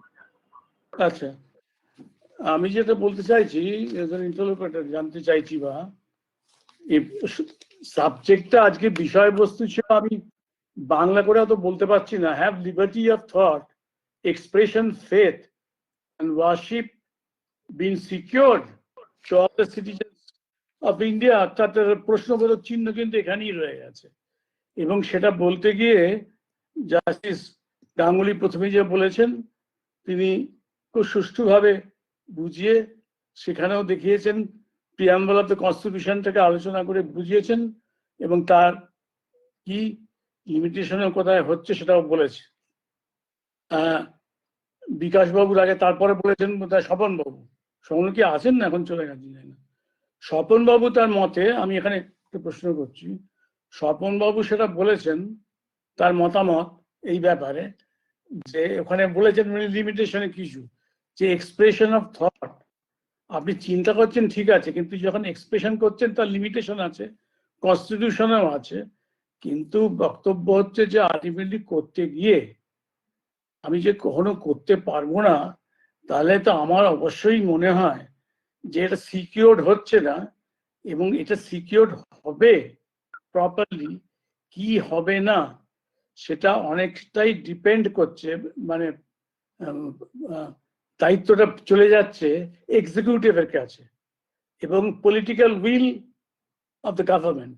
আচ্ছা, আমি যেটা বলতে চাইছি, ইন্টারলোকেটর জানতে চাইছি, বা সাবজেক্টটা আজকে বিষয়বস্তু ছিল, আমি বাংলা করে অত বলতে পারছি না। Have liberty of thought, expression, faith and worship been secured to all the citizens of India? অর্থাৎ প্রশ্নবোধক চিহ্ন কিন্তু এখানেই রয়ে গেছে। এবং সেটা বলতে গিয়ে জাস্টিস গাঙ্গুলি প্রথমে যে বলেছেন, তিনি খুব সুষ্ঠুভাবে বুঝিয়ে সেখানেও দেখিয়েছেন, প্রিয়াম্বল অফ দ্য কনস্টিটিউশনটাকে আলোচনা করে বুঝিয়েছেন, এবং তার কি লিমিটেশনের কোথায় হচ্ছে সেটাও বলেছে। বিকাশ বাবুর আগে তারপরে বলেছেন বোধহয় স্বপন বাবু। স্বপন কি আছেন না, এখন চলে গেছেন না? স্বপন বাবু তার মতে, আমি এখানে একটু প্রশ্ন করছি, স্বপন বাবু সেটা বলেছেন, তার মতামত এই ব্যাপারে, যে ওখানে বলেছেন লিমিটেশনে কিছু, যে এক্সপ্রেশন অফ থট আপনি চিন্তা করছেন ঠিক আছে, কিন্তু যখন এক্সপ্রেশন করছেন তার লিমিটেশন আছে, কনস্টিটিউশনেও আছে। কিন্তু বক্তব্য হচ্ছে যে আলটিমেটলি করতে গিয়ে আমি যে কখনো করতে পারবো না, তাহলে তো আমার অবশ্যই মনে হয় যে এটা সিকিউরড হচ্ছে না, এবং এটা সিকিউরড হবে প্রপারলি কি হবে না সেটা অনেকটাই ডিপেন্ড করছে, মানে দায়িত্বটা চলে যাচ্ছে এক্সিকিউটিভের কাছে এবং political will of the government.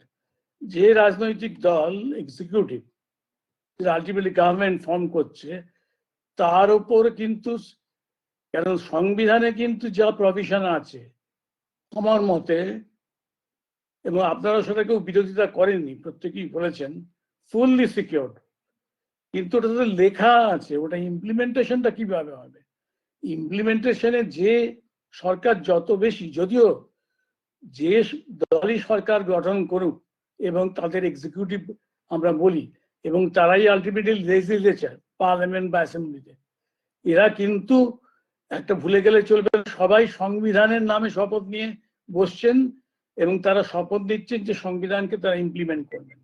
যে রাজনৈতিক দল এক্সিকিউটিভ আলটিমেটলি গভর্নমেন্ট ফর্ম করছে, তার উপর কিন্তু, কারণ সংবিধানে কিন্তু যা প্রভিশন আছে আমার মতে, এবং আপনারা সেটা কেউ বিরোধিতা করেননি, প্রত্যেকেই বলেছেন ফুললি সিকিউরড, কিন্তু ওটা লেখা আছে, ওটা ইমপ্লিমেন্টেশনটা কিভাবে হবে? ইমপ্লিমেন্টেশনে যে সরকার যত বেশি, যদিও যে দলই সরকার গঠন করুক এবং তাদের এক্সিকিউটিভ আমরা বলি, এবং তারাই আলটিমেটলি লেজিসলেচার, পার্লামেন্ট বা অ্যাসেম্বলিতে, এরা কিন্তু একটা ভুলে গেলে চলবে, সবাই সংবিধানের নামে শপথ নিয়ে বসছেন এবং তারা শপথ দিচ্ছেন যে সংবিধানকে তারা ইমপ্লিমেন্ট করবেন।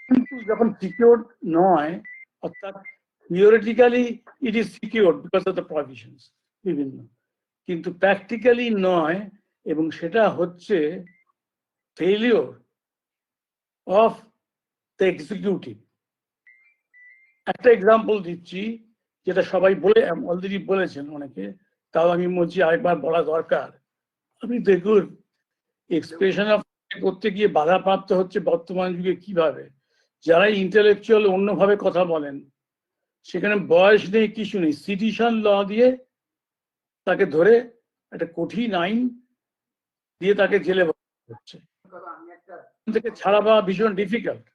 কিন্তু যখন সিকিউর নয়, অর্থাৎ theoretically it is secure because of the provisions বিভিন্ন, কিন্তু প্র্যাকটিক্যালি নয়, এবং সেটা হচ্ছে ফেলিওর অফ দ্য এক্সিকিউটিভ। একটা এক্সাম্পল দিচ্ছি, যেটা সবাই বলে অলরেডি বলেছেন অনেকে, তাও আমি বলছি আরেকবার বলা দরকার। আপনি দেখুন, এক্সপ্রেশন অফ করতে গিয়ে বাধাপ্রাপ্ত হচ্ছে বর্তমান যুগে কিভাবে, যারা ইন্টেলেকচুয়াল অন্যভাবে কথা বলেন, সেখানে বয়স নেই, কিছু নেই, সিটিশন ল দিয়ে তাকে ধরে একটা কঠিন আইন দিয়ে তাকে জেলে হচ্ছে, থেকে ছাড়া পাওয়া ভীষণ ডিফিকাল্ট।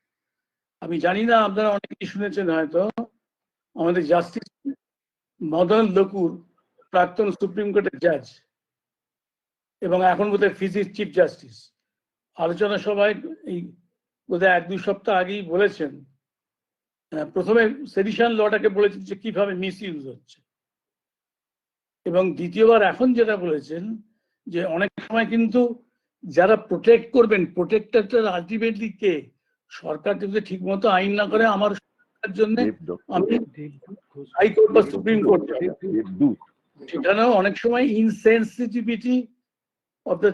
আমি জানি না আপনারা অনেকেই শুনেছেন হয়তো, আমাদের জাস্টিস মদন লোকুর, প্রাক্তন সুপ্রিম কোর্টের জাজ এবং এখন বোধহয় ফিজির চিফ জাস্টিস, আলোচনা সভায় এই বোধহয় 1-2 সপ্তাহ আগেই বলেছেন, প্রথমে সেডিশন লটাকে বলেছেন যে কিভাবে মিস ইউজ হচ্ছে, এবং দ্বিতীয়বার এখন যেটা বলেছেন যে অনেক সময় কিন্তু যারা প্রোটেক্ট করবেন, প্রোটেক্টরটা আলটিমেটলি কে? সরকার যদি ঠিক মতো আইন না করে, আমার জন্য আমি হাইকোর্ট বা সুপ্রিম কোর্ট, সেখানেও অনেক সময় ইনসেন্সিটিভিটি অফ দ্য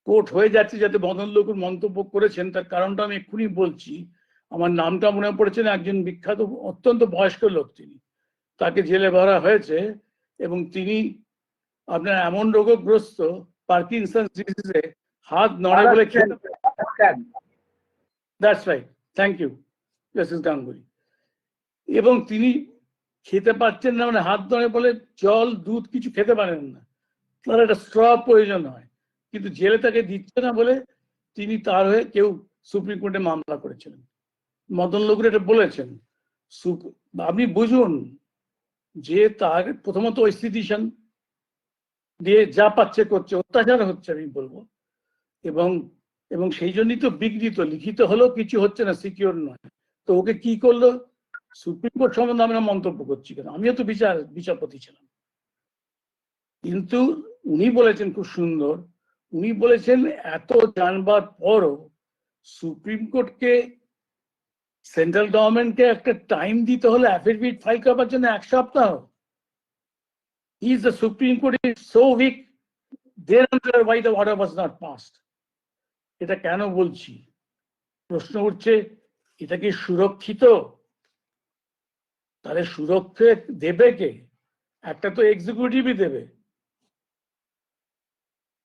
কোর্ট হয়ে যাচ্ছে। যাতে মদন লোকুর মন্তব্য করেছেন, তার কারণটা আমি এক্ষুনি বলছি। আমার নামটা মনে পড়েছেন, একজন বিখ্যাত অত্যন্ত বয়স্ক লোক, তিনি, তাকে জেলে ভরা হয়েছে এবং তিনি আপনার এমন রোগগ্রস্ত, পার্কিনসন ডিজিজে, হাত নড়ে বলে খেতে, that's right, thank you Justice Ganguly, এবং তিনি খেতে পারছেন না, মানে হাত নড়ে বলে জল দুধ কিছু খেতে পারেন না, তার একটা স্ট্র প্রয়োজন হয়, কিন্তু জেলে তাকে দিচ্ছে না বলে তিনি, তার হয়ে কেউ সুপ্রিম কোর্টে মামলা করেছিলেন। মদন লোকুর এটা বলেছেন। আপনি বুঝুন যে তার প্রথমত ওই সিটিশন দিয়ে যা পাচ্ছে করছে, অত্যাচার হচ্ছে আমি বলবো, এবং সেই জন্যই তো বিঘ্নিত, লিখিত হলেও কিছু হচ্ছে না, সিকিউর নয়। তো ওকে কি করলো? সুপ্রিম কোর্ট সম্বন্ধে আমরা মন্তব্য করছি কেন? আমিও তো বিচারপতি ছিলাম, কিন্তু উনি বলেছেন খুব সুন্দর, উনি বলেছেন এত জানবার পরও সুপ্রিম কোর্টকে, সেন্ট্রাল গভর্নমেন্টকে একটা টাইম দিতে হলে অ্যাফিডেভিট ফাইল করার জন্য 1 সপ্তাহ। Is the Supreme Court is so weak, thereafter why the order was not passed? এটা কেন বলছি? প্রশ্ন উঠছে, এটা কি সুরক্ষিত? তাহলে সুরক্ষা দেবে কে? একটা তো এক্সিকিউটিভই দেবে,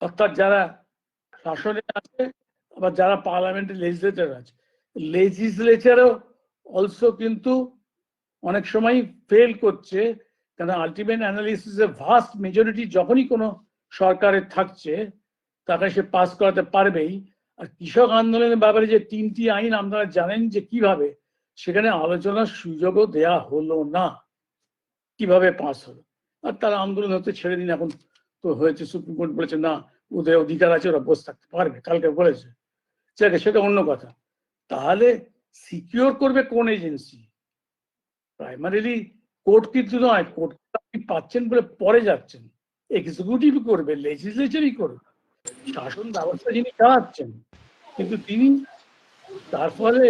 অর্থাৎ যারা শাসনে আছে, আবার যারা পার্লামেন্টে লেজিসলেচার আছে। লেজিসলেচারও অলসো কিন্তু অনেক সময় ফেল করছে, কারণ আলটিমেট অ্যানালিসিসে ভাস্ট মেজরিটি যখনই কোনো সরকারের থাকছে, তাকে সে পাস করাতে পারবেই। আর কৃষক আন্দোলনের ব্যাপারে যে 3টি আইন আপনারা জানেন যে কিভাবে সেখানে আলোচনার সুযোগও দেয়া হলো না, কিভাবে পাস হলো। আর তারা আন্দোলন হতে ছেড়ে দিন, এখন তো হয়েছে, সুপ্রিম কোর্ট বলেছে না, ওদের অধিকার আছে, ওরা বসে থাকতে পারবে, কালকে বলেছে, সেটা অন্য কথা। তাহলে সিকিউর করবে কোন এজেন্সি? প্রাইমারিলি কোর্ট কিন্তু নয়, কোর্ট আপনি পাচ্ছেন বলে পরে যাচ্ছেন, এক্সিকিউটিভ করবে, লেজিসলেচারই করবে, শাসন ব্যবস্থা যিনি চালাচ্ছেন। কিন্তু তিনি, তার ফলে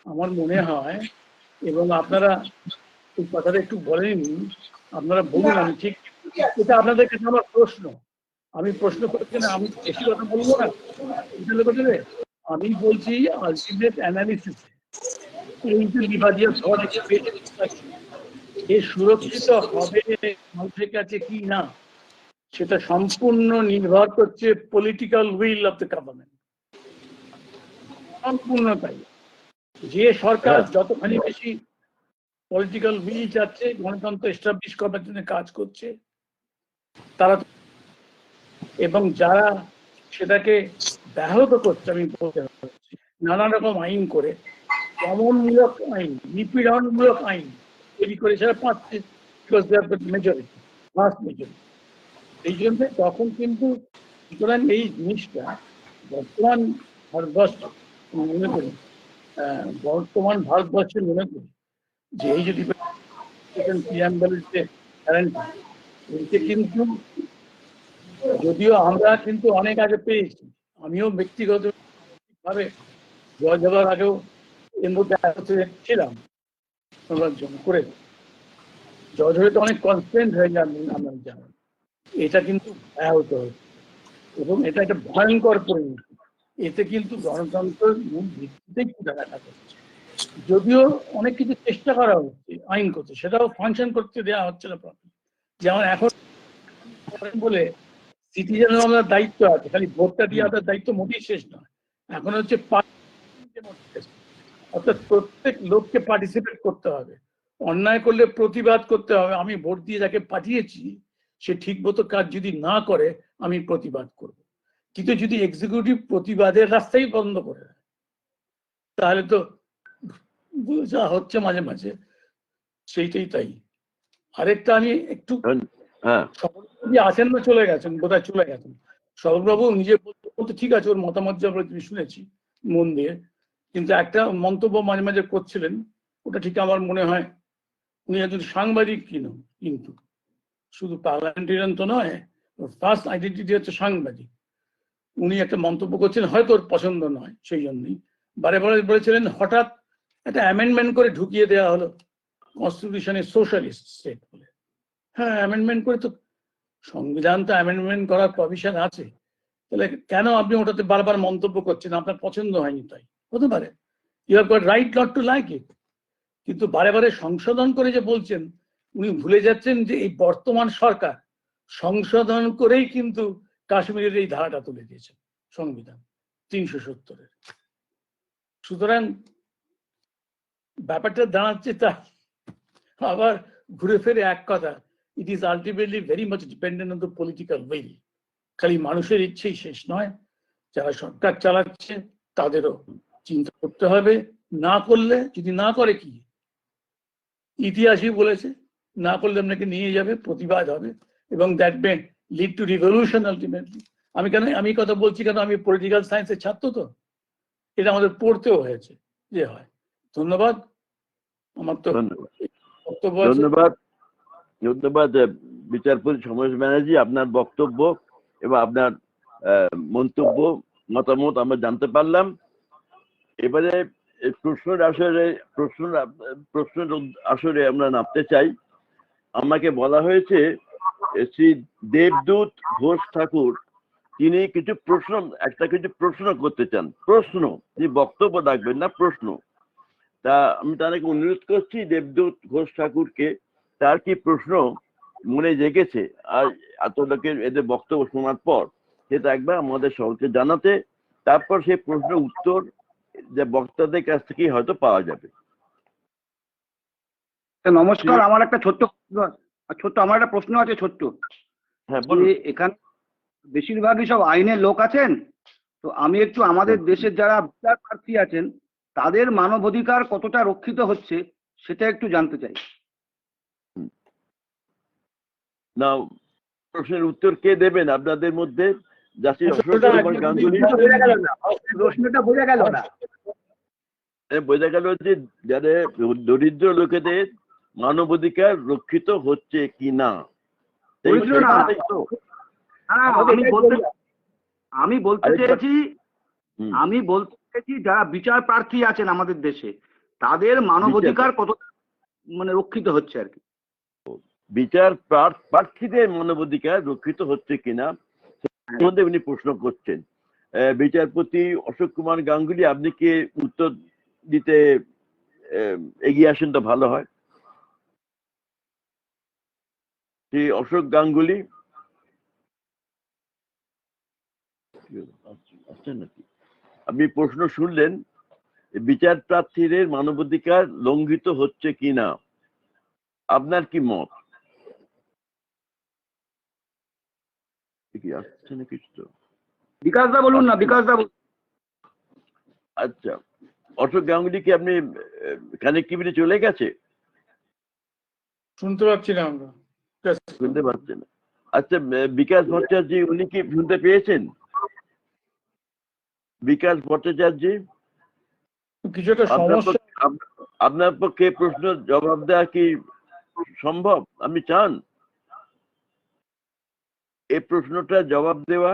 আমার মনে হয়, এবং আপনারা এই কথাটা একটু বলেন, আপনারা বলুন, আমি ঠিক, এটা আপনাদের কাছে আমার প্রশ্ন, আমি প্রশ্ন করছি না, আমি বেশি কথা বলবো না, আমি বলছি আলটিমেট অ্যানালিসিস এই যে বিবাদীয় ঝড় এ সুরক্ষিত হবে মানুষের কাছে কি না, সেটা সম্পূর্ণ নির্ভর করছে political will of the government. সম্পূর্ণ তাই। যে সরকার যতখানি বেশি পলিটিক্যাল উইল চাচ্ছে, গণতন্ত্র এস্টাবলিশ করার জন্য কাজ করছে, তারা, এবং যারা সেটাকে ব্যাহত করছে, আমি বলতে পারছি, নানা রকম আইন করে, দমনমূলক আইন, নিপীড়নমূলক আইন তৈরি করে, সেটা পাচ্ছে মেজরিটি, ফার্স্ট মেজরিটি। এই জন্য তখন কিন্তু, সুতরাং এই জিনিসটা বর্তমান ভারতবর্ষ মনে করি, বর্তমান ভারতবর্ষে মনে করি যে এই যদি কিন্তু, যদিও আমরা কিন্তু অনেক আগে পেয়েছি, আমিও ব্যক্তিগতভাবে জজ হওয়ার আগেও এর মধ্যে ছিলাম, করে জজ হয়ে তো অনেক কনস্ট্যান্ট হয়ে যান, আমরা জানেন। এটা কিন্তু ব্যাহত হয়েছে এবং এটা একটা ভয়ঙ্কর পরিণতি। এতে কিন্তু গণতন্ত্রের মূল ভিত্তিতেই দেখা যাচ্ছে। যদিও অনেক কিছু চেষ্টা করা হচ্ছে আইন করতে, সেটাও ফাংশন করতে দেওয়া হচ্ছে না। যেমন এখন বলে সিটিজেনের আমাদের দায়িত্ব আছে, খালি ভোটটা দিয়ে আমাদের দায়িত্ব মোটেই শেষ নয়, এখন হচ্ছে অর্থাৎ প্রত্যেক লোককে পার্টিসিপেট করতে হবে, অন্যায় করলে প্রতিবাদ করতে হবে, আমি ভোট দিয়ে যাকে পাঠিয়েছি সে ঠিক মতো কাজ যদি না করে আমি প্রতিবাদ করব। কিন্তু যদি এক্সিকিউটিভ প্রতিবাদের রাস্তাই বন্ধ করে দেয় তাহলে তো যা হচ্ছে মাঝে মাঝে সেইটাই তাই। আরেকটা আমি একটু হ্যাঁ, স্বপনবাবু আছেন না চলে গেছেন, বোধহয় চলে গেছেন। স্বপনবাবু নিজে বলতে ঠিক আছে, ওর মতামত যা শুনেছি মন দিয়ে, কিন্তু একটা মন্তব্য মাঝে মাঝে করছিলেন, ওটা ঠিক আমার মনে হয় উনি একজন সাংবাদিক কিন্তু শুধু পার্লামেন্টেরিয়ান তো নয়, ফার্স্ট আইডেন্টিটি হচ্ছে সাংবাদিক। উনি একটা মন্তব্য করছিলেন, হয়তো ওর পছন্দ নয়, সেই জন্যই বারে বারে বলেছিলেন হঠাৎ একটা অ্যামেন্ডমেন্ট করে ঢুকিয়ে দেওয়া হলো কনস্টিটিউশনে সোশ্যালিস্ট স্টেট বলে। হ্যাঁ, অ্যামেন্ডমেন্ট করে তো, সংবিধান তো অ্যামেন্ডমেন্ট করার প্রভিশন আছে, তাহলে কেন আপনি ওটাতে বারবার মন্তব্য করছেন? আপনার পছন্দ হয়নি তাই হতে পারে, you have got right not to like it. কিন্তু বারে বারে সংশোধন করে যে বলছেন, উনি ভুলে যাচ্ছেন যে এই বর্তমান সরকার সংশোধন করেই কিন্তু কাশ্মীরের এই ধারাটা তুলে দিয়েছেন সংবিধান 370-এর। সুতরাং ব্যাপারটা দাঁড়াচ্ছে তাই, আবার ঘুরে ফিরে এক কথা, it is ultimately very much dependent on the political will. খালি মানুষের ইচ্ছেই শেষ নয়, যারা সরকার চালাচ্ছে তাদেরও চিন্তা করতে হবে। না করলে, যদি না করে কি, ইতিহাসই বলেছে না করলে আপনাকে নিয়ে যাবে, প্রতিবাদ হবে, এবং that may lead to revolution ultimately. আমি কথা বলছি কেন, আমি পলিটিক্যাল সায়েন্সের ছাত্র, তো এটা আমাদের পড়তেও হয়েছে যে হয়। ধন্যবাদ। আমার তো বক্তব্য আছে। ধন্যবাদ বিচারপতি সমরেশ ব্যানার্জি, আপনার বক্তব্য এবং আপনার মন্তব্য মতামত আমরা জানতে পারলাম। এবারে প্রশ্নের আসরে আমরা নামতে চাই। আমাকে বলা হয়েছে শ্রী দেবদূত ঘোষ ঠাকুর তিনি কিছু প্রশ্ন করতে চান। প্রশ্ন, তিনি বক্তব্য রাখবেন না, প্রশ্ন। তা আমি তাদেরকে অনুরোধ করছি দেবদূত ঘোষ ঠাকুরকে তার কি প্রশ্ন মনে জেগেছে আর এত লোকের এদের বক্তব্য শোনার পর সেটা একবার আমাদের সকলকে জানাতে, তারপর সেই প্রশ্নের উত্তর যে বক্তাদের কাছ থেকেই হয়তো পাওয়া যাবে। নমস্কার, আমার একটা ছোট্ট প্রশ্ন আছে ছোট্ট। হ্যাঁ, বলুন। এখানে বেশিরভাগই সব আইনের লোক আছেন, তো আমি একটু আমাদের দেশের যারা বিচার প্রার্থী আছেন তাদের মানবাধিকার কতটা রক্ষিত হচ্ছে সেটা একটু জানতে চাই। না, প্রশ্নের উত্তর কে দেবেন আপনাদের মধ্যে? জাস্টিস অশোক কুমার গাঙ্গুলি। প্রশ্নটা বোঝা গেল না। বোঝা গেল যে যাদের দরিদ্র লোকেদের মানবাধিকার রক্ষিত হচ্ছে কি না। আমি বলতে চেয়েছি যারা বিচার প্রার্থী আছেন আমাদের দেশে তাদের মানবাধিকার কতটা রক্ষিত হচ্ছে আর কি। বিচার প্রার্থীদের মানবাধিকার রক্ষিত হচ্ছে কিনা সেটার মধ্যে উনি প্রশ্ন করছেন। বিচারপতি অশোক কুমার গাঙ্গুলি, আপনি কি উত্তর দিতে এগিয়ে আসেন তো ভালো হয়। শ্রী অশোক গাঙ্গুলি আছেন নাকি? আপনি প্রশ্ন শুনলেন, বিচার প্রার্থীদের মানবাধিকার লঙ্ঘিত হচ্ছে কিনা, আপনার কি মত? আসছে না কিছু তো? বিকাশ দা বলুন না, বিকাশ দা। আচ্ছা, অশোক গাঙ্গুলি কি আপনি কানেক্টিভিটি চলে গেছে? শুনতে পাচ্ছি না আমরা। শুনতে পাচ্ছেন? আচ্ছা, বিকাশ ভট্টাচার্য উনি কি শুনতে পেয়েছেন? বিকাশ ভট্টাচার্য, কিছুটা সমস্যা। আপনার পক্ষে প্রশ্ন জবাব দেওয়া কি সম্ভব? আপনি চান এই প্রশ্নটা জবাব দেওয়া?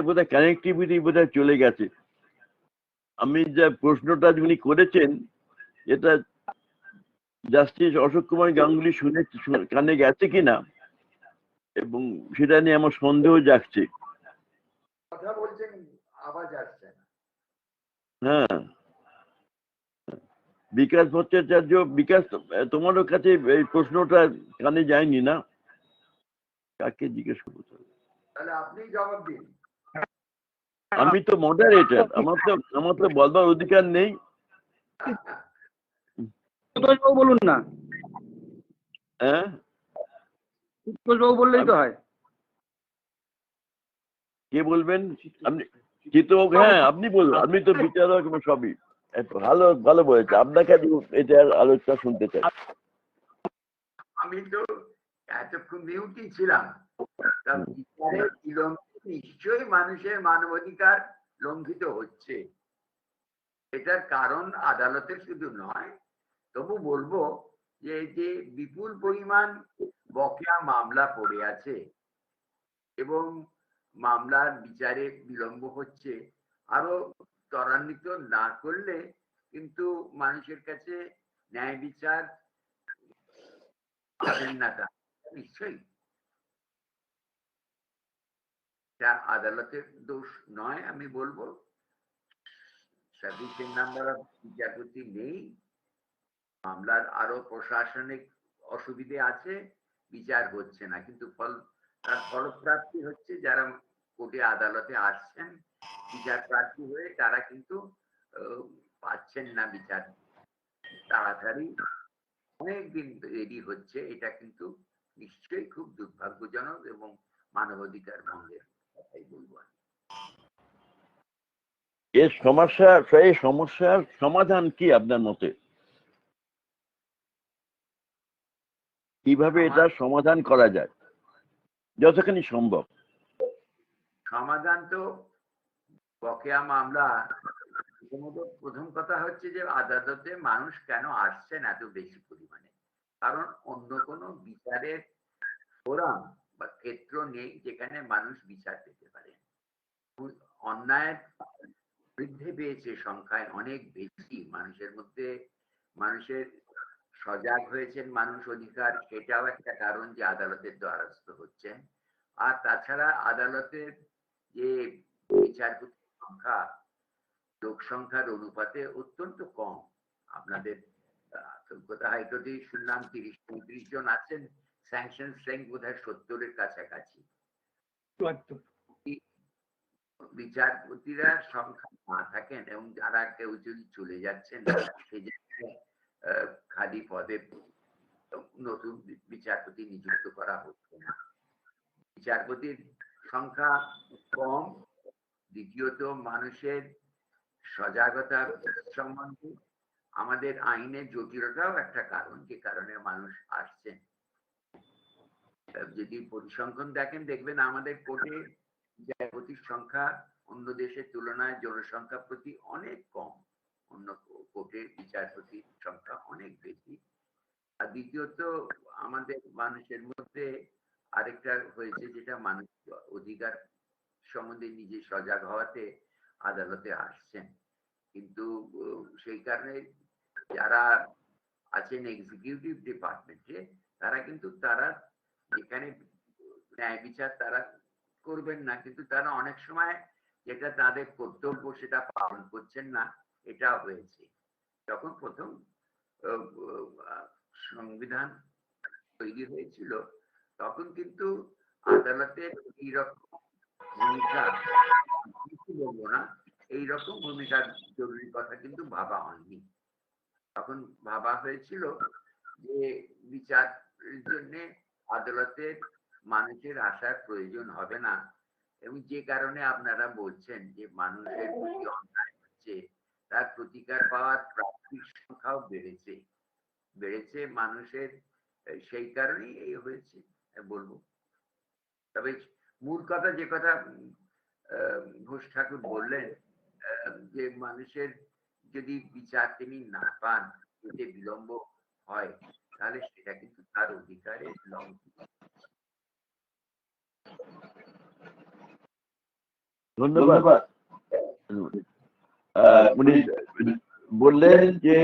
বোধহয় কানেক্টিভিটি বোধহয় চলে গেছে। আমি যে প্রশ্নটা উনি করেছেন এটা জাস্টিস অশোক কুমার গাঙ্গুলি শুনে কানে গেছে কিনা এবং সেটা নিয়ে আমার সন্দেহ জাগছে। কথা বলছেন, আওয়াজ আসছে না। হ্যাঁ, বিকাশ ভট্টাচার্য, বিকাশ তোমারও কাছে এই প্রশ্নটা কানে যায়নি না? কাকে জিজ্ঞেস করবো? তাহলে আপনি জবাব দিন। আমি তো মডারেটর, আমার তো বলবার অধিকার নেই। সুতোষবাবু বলুন না, হ্যাঁ, সুতোষবাবু বললেই তো হয়। কে বলবেন? আপনি চিত্রবাবু? হ্যাঁ, আপনি বলুন, আপনি তো বিচারক এবং সবই। ভালো ভালো বলেছে, আপনাকে এটার আলোচনা শুনতে চাই। আমি তো এতক্ষণ মিউটই ছিলাম। তা বিচারের বিলম্বে নিশ্চয়ই মানুষের মানবাধিকার লঙ্ঘিত হচ্ছে। এটার কারণ আদালতের শুধু নয়, তবু বলবো যে যে বিপুল পরিমাণ বকেয়া মামলা পড়ে আছে এবং মামলার বিচারে বিলম্ব হচ্ছে, আরো ত্বরান্বিত না করলে কিন্তু মানুষের কাছে ন্যায় বিচার পাবেন না। তা নিশ্চয়ই এটা আদালতের দোষ নয়। আমি বলবো সাফিসিয়েন্ট নাম্বার অফ বিচারপতি নেই, মামলার আরো প্রশাসনিক অসুবিধে আছে, বিচার হচ্ছে না। কিন্তু তার ফলপ্রাপ্তি হচ্ছে যারা কোর্টে আদালতে আসছেন বিচার প্রার্থী হয়ে, তারা কিন্তু পাচ্ছেন না বিচার তাড়াতাড়ি, অনেকদিন দেরি হচ্ছে। এটা কিন্তু নিশ্চয়ই খুব দুর্ভাগ্যজনক এবং মানবাধিকার ভঙ্গের কথাই বলবো। এই সমস্যার সমাধান কি আপনার মতে? কিভাবে এটা সমাধান করা যায় যতখানি সম্ভব? সমাধান তো বকেয়া মামলা, প্রথম কথা হচ্ছে যে আদালতে মানুষ কেন আসছেন এত বেশি পরিমাণে? কারণ অন্য কোনো বিচারের ফোরাম বা ক্ষেত্র নেই যেখানে মানুষ বিচার পেতে পারে। অন্যায়ের বৃদ্ধি পেয়েছে সংখ্যায় অনেক বেশি, মানুষের মধ্যে মানুষের সজাগ হয়েছেন মানুষ অধিকার, সেটাও একটা কারণ যে আদালতের দ্বারস্থ হচ্ছেন। আর তাছাড়া আদালতের যে বিচারপতির সংখ্যা লোক সংখ্যার অনুপাতে অত্যন্ত কম। আপনাদের কলকাতা হাইকোর্টে শুনলাম 30-35 জন আছেন, স্যাংশন স্ট্রেংথ বোধহয় 70-এর কাছাকাছি। বিচারপতিরা সংখ্যা না থাকেন এবং যারা কেউ যদি চলে যাচ্ছেন সেই জায়গায় খালি পদে নতুন বিচারপতি নিযুক্ত করা হচ্ছে না। বিচারপতির সংখ্যা কম, দ্বিতীয়ত মানুষের সজাগতা সম্বন্ধে আমাদের আইনের জটিলতাও একটা কারণ, যে কারণে মানুষ আসছেন। যদি পরিসংখ্যান দেখেন দেখবেন আমাদের কোর্টে বিচারপতির সংখ্যা অন্য দেশের তুলনায় জনসংখ্যা প্রতি অনেক কম, অন্য কোর্টের বিচারপতির সংখ্যা অনেক বেশি। আর দ্বিতীয়ত আমাদের মানুষের মধ্যে আরেকটা হয়েছে, যেটা মানুষ অধিকার সম্বন্ধে নিজে সজাগ হওয়াতে আদালতে আসছেন। কিন্তু সেই কারণে যারা আছেন এক্সিকিউটিভ ডিপার্টমেন্টে, তারা কিন্তু তারা যেখানে ন্যায় বিচার তারা করবেন না, কিন্তু তারা অনেক সময় যেটা তাদের কর্তব্য সেটা পালন করছেন না। এটা হয়েছে যখন প্রথম সংবিধান তৈরি হয়েছিল, তখন কিন্তু আদালতের এইরকম ভূমিকা, বলবো না এইরকম ভূমিকার জরুরি কথা কিন্তু ভাবা হয়নি। তখন ভাবা হয়েছিল যে বিচারের জন্য আদালতের মানুষের আসার প্রয়োজন হবে না, এবং যে কারণে আপনারা বলছেন যে মানুষের প্রতি অন্যায় হচ্ছে, তার প্রতিকার পাওয়ার প্রার্থীর সংখ্যাও বেড়েছে মানুষের, সেই কারণেই এই হয়েছে বলবো। তবে মূল কথা, যে কথা ঘোষ ঠাকুর বললেন, যে মানুষের যদি বিচার তিনি না পান, এতে বিলম্ব হয়, তাহলে সেটা কিন্তু তার অধিকারে লঙ্ঘন। ধন্যবাদ। উনি বললেন যে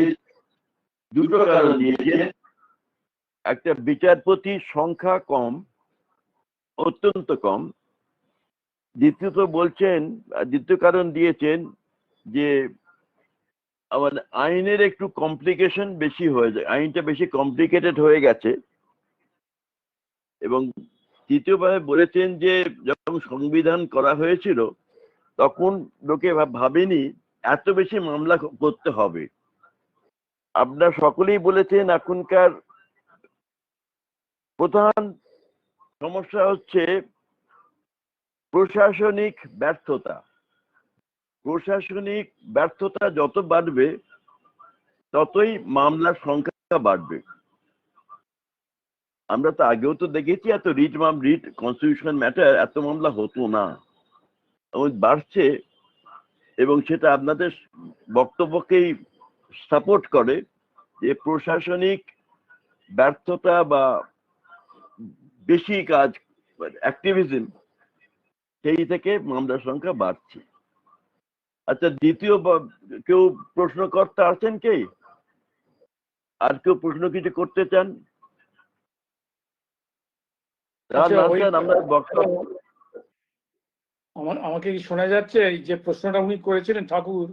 দুটো কারণ দিয়েছেন, একটা বিচারপতির সংখ্যা কম, অত্যন্ত কম। দ্বিতীয় কারণ দিয়েছেন যে আমাদের আইনের একটু কমপ্লিকেশন বেশি হয়ে যায়, আইনটা বেশি কমপ্লিকেটেড হয়ে গেছে। এবং তৃতীয়ভাবে বলেছেন যে যখন সংবিধান করা হয়েছিল তখন লোকে ভাবেনি এত বেশি মামলা করতে হবে। আপনারা সকলেই বলেছেন এখনকার প্রধান সমস্যা হচ্ছে প্রশাসনিক ব্যর্থতা। প্রশাসনিক ব্যর্থতা যত বাড়বে ততই মামলার সংখ্যা বাড়বে। আমরা তো আগেও তো দেখেছি এত রিট কনস্টিটিউশন ম্যাটার এত মামলা হতো না, বাড়ছে, এবং সেটা আপনাদের বক্তব্যকেই সাপোর্ট করে যে প্রশাসনিক ব্যর্থতা বা বেশি কাজ অ্যাক্টিভিজম সেই থেকে মামলার সংখ্যা বাড়ছে। আচ্ছা, দ্বিতীয় কেউ প্রশ্নকর্তা আছেন কে? আর কেউ প্রশ্ন কিছু করতে চান? আমরা বক্তব্য আমাকে কি শোনা যাচ্ছে? এই যে প্রশ্নটা উনি করেছিলেন ঠাকুর,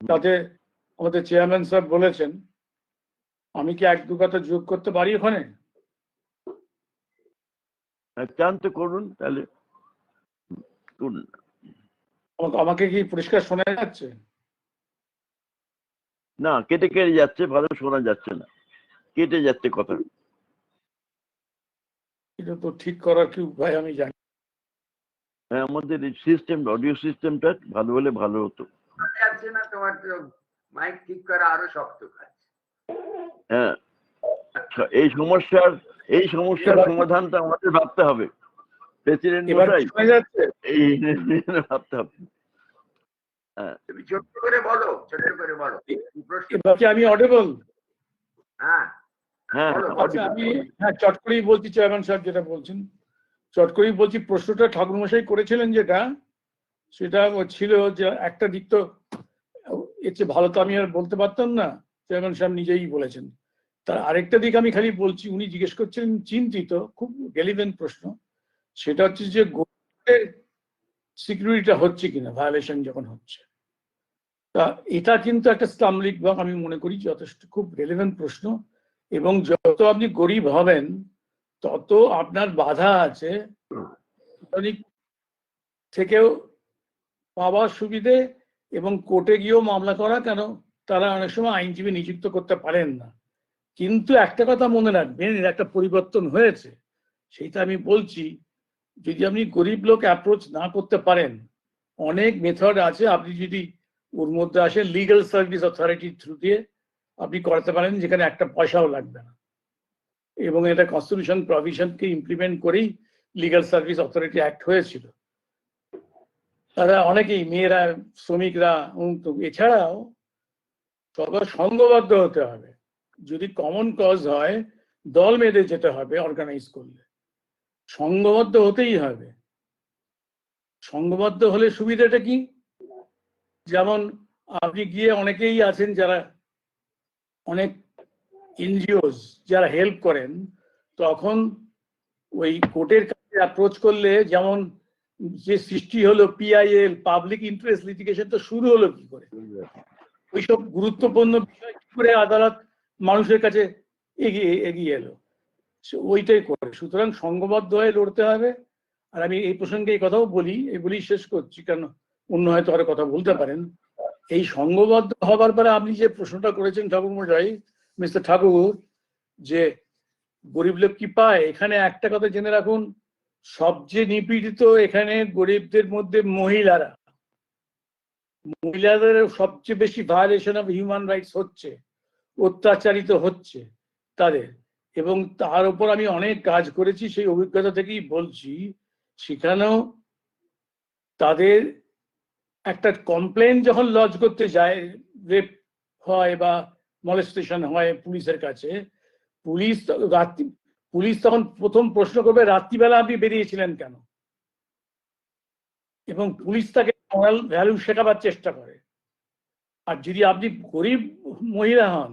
তাতে আমাদের চেয়ারম্যান সাহেব বলেছেন, আমি কি এক দু কথা যোগ করতে পারি ওখানে? চান তো করুন, তাহলে করুন। আমাকে কি পরিষ্কার শোনা যাচ্ছে? না, কেটে কেটে যাচ্ছে, ভালো শোনা যাচ্ছে না, কেটে যাচ্ছে কথা। এটা তো ঠিক করার কি উপায় আমি জানি। হ্যাঁ, আমাদের সিস্টেম, অডিও সিস্টেমটা ভালো হলে ভালো হতো। যাচ্ছে না, তোমার তো মাইক ঠিক করা আরো শক্ত কাজ। হ্যাঁ, এই সমস্যার সমাধানটা আমাদের ভাবতে হবে। প্রেসিডেন্ট মশাই, এই ভাবতে হবে। তুমি ছোট্ট করে বলো, ছোট্ট করে বলো। এবার কি আমি অডিবল? হ্যাঁ হ্যাঁ, আচ্ছা, আমি চট করেই বলছি, চেয়ারম্যান সাহেব যেটা বলছেন চট করেই বলছি। প্রশ্নটা ঠাকুরমশাই করেছিলেন যেটা, সেটা ছিল যে একটা দিক তো এর চেয়ে ভালো তো আমি আর বলতে পারতাম না, চেয়ারম্যান সাহেব নিজেই বলেছেন। তার আরেকটা দিক আমি খালি বলছি, উনি জিজ্ঞেস করছিলেন চিন্তিত, খুব রেলিভেন্ট প্রশ্ন, সেটা হচ্ছে যে সিকিউরিটিটা হচ্ছে কিনা, ভায়োলেশন যখন হচ্ছে। তা এটা কিন্তু একটা স্টাম্বলিং ব্লক আমি মনে করি, যথেষ্ট খুব রেলেভেন্ট প্রশ্ন। এবং যত আপনি গরিব হবেন তত আপনার বাধা আছে থেকেও পাওয়ার সুবিধে, এবং কোর্টে গিয়েও মামলা করা, কেন তারা অনেক সময় আইনজীবী নিযুক্ত করতে পারেন না। কিন্তু একটা কথা মনে রাখবেন, এর একটা পরিবর্তন হয়েছে, সেইটা আমি বলছি। যদি আপনি গরিব লোক অ্যাপ্রোচ না করতে পারেন, অনেক মেথড আছে, আপনি যদি ওর মধ্যে আসে লিগ্যাল সার্ভিস অথরিটির থ্রু দিয়ে আপনি করতে পারেন, যেখানে একটা পয়সাও লাগবে না। এবং এটা কনস্টিটিউশন প্রভিশনকে ইমপ্লিমেন্ট করেই লিগ্যাল সার্ভিস অথরিটি অ্যাক্ট হয়েছিল। তারা অনেকেই, মেয়েরা, শ্রমিকরা, এছাড়াও সবার সংঘবদ্ধ হতে হবে। যদি কমন কজ হয়, দল বেঁধে যেতে হবে, অর্গানাইজ করলে সংঘবদ্ধ হতেই হবে। সংঘবদ্ধ হলে সুবিধাটা কি? যেমন আপনি গিয়ে, অনেকেই আছেন যারা অনেক এনজিওস যারা হেল্প করেন, তখন ওই কোর্টের কাছে অ্যাপ্রোচ করলে, যেমন যে সৃষ্টি হলো পিআইএল, পাবলিক ইন্টারেস্ট লিটিগেশন, তো শুরু হলো কি করে? ওইসব গুরুত্বপূর্ণ বিষয় কি করে আদালত মানুষের কাছে এগিয়ে এলো, ওইটাই করে। সুতরাং সংঘবদ্ধ হয়ে লড়তে হবে। আর আমি এই প্রসঙ্গে এই কথাও বলি, বলেই শেষ করছি, কারণ অন্য হয়তো আরো কথা বলতে পারেন। এই সংঘবদ্ধ হবার পরে আপনি যে প্রশ্নটা করেছেন ঠাকুরমশাই, মিস্টার ঠাকুর, যে গরিব লোক কি পায়, এখানে একটা কথা জেনে রাখুন, সবচেয়ে নিপীড়িত এখানে গরিবদের মধ্যে মহিলারা। মহিলাদের সবচেয়ে বেশি ভায়োলেশন অফ হিউম্যান রাইটস হচ্ছে, অত্যাচারিত হচ্ছে তাদের। এবং তার উপর আমি অনেক কাজ করেছি, সেই অভিজ্ঞতা থেকেই বলছি। সেখানেও তাদের একটা কমপ্লেন যখন লজ করতে যায়, রেপ হয় বা মলেস্টেশন হয় পুলিশের কাছে, পুলিশ তখন প্রথম প্রশ্ন করবে, রাত্রিবেলা আপনি বেরিয়েছিলেন কেন? এবং পুলিশ তাকে মরাল ভ্যালু শেখাবার চেষ্টা করে। আর যদি আপনি গরিব মহিলা হন,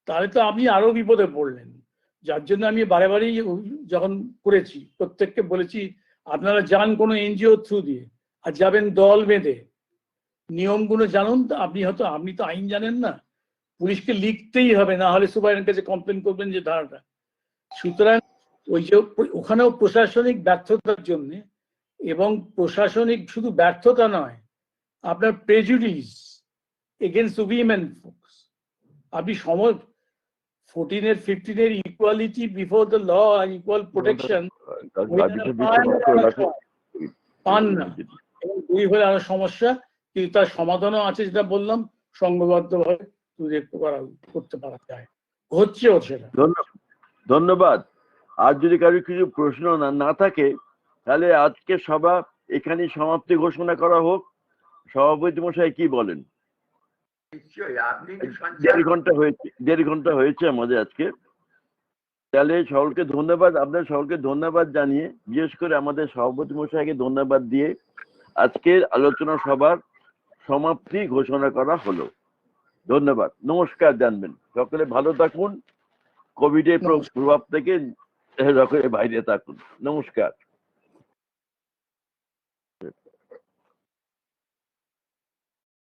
তাহলে তো আপনি আরো বিপদে পড়লেন। যার জন্য আমি বারে বারেই যখন করেছি, প্রত্যেককে বলেছি, আপনারা যান কোনো এনজিও থ্রু দিয়ে, আর যাবেন দল বেঁধে, নিয়মগুলো জানুন। আপনি তো আইন জানেন না, পুলিশকে লিখতেই হবে, না হলে সুপারের কাছে কমপ্লেন করবেন যে ধারাটা। সুতরাং ওই যে ওখানেও প্রশাসনিক ব্যর্থতার জন্য, এবং প্রশাসনিক শুধু ব্যর্থতা নয়, আপনার প্রেজুডিস এগেইনস্ট উইমেন ফোকস, আপনি 14 এর 15 এর ইকুয়ালিটি বিফোর দ্য ল আর ইকুয়াল প্রোটেকশন পান না, এবং দুই হলে আরো সমস্যা, কিন্তু তার সমাধানও আছে, যেটা বললাম সংঘবদ্ধভাবে করতে পারা যায়, হচ্ছেও সেটা। ধন্যবাদ। আর যদি কারো কিছু প্রশ্ন না থাকে তাহলে আজকে সভা এখানে সমাপ্তি ঘোষণা করা হোক। সভাপতি মশাই কি বলেন? নিশ্চয়ই, আপনি দেড় ঘন্টা হয়েছে আমাদের আজকে। তাহলে সকলকে ধন্যবাদ, আপনার সকলকে ধন্যবাদ জানিয়ে, বিশেষ করে আমাদের সভাপতি মশাইকে ধন্যবাদ দিয়ে আজকের আলোচনা সভার সমাপ্তি ঘোষণা করা হলো। ধন্যবাদ, নমস্কার জানবেন। সকলে ভালো থাকুন, কোভিডের প্রভাব থেকে বাইরে থাকুন। নমস্কার।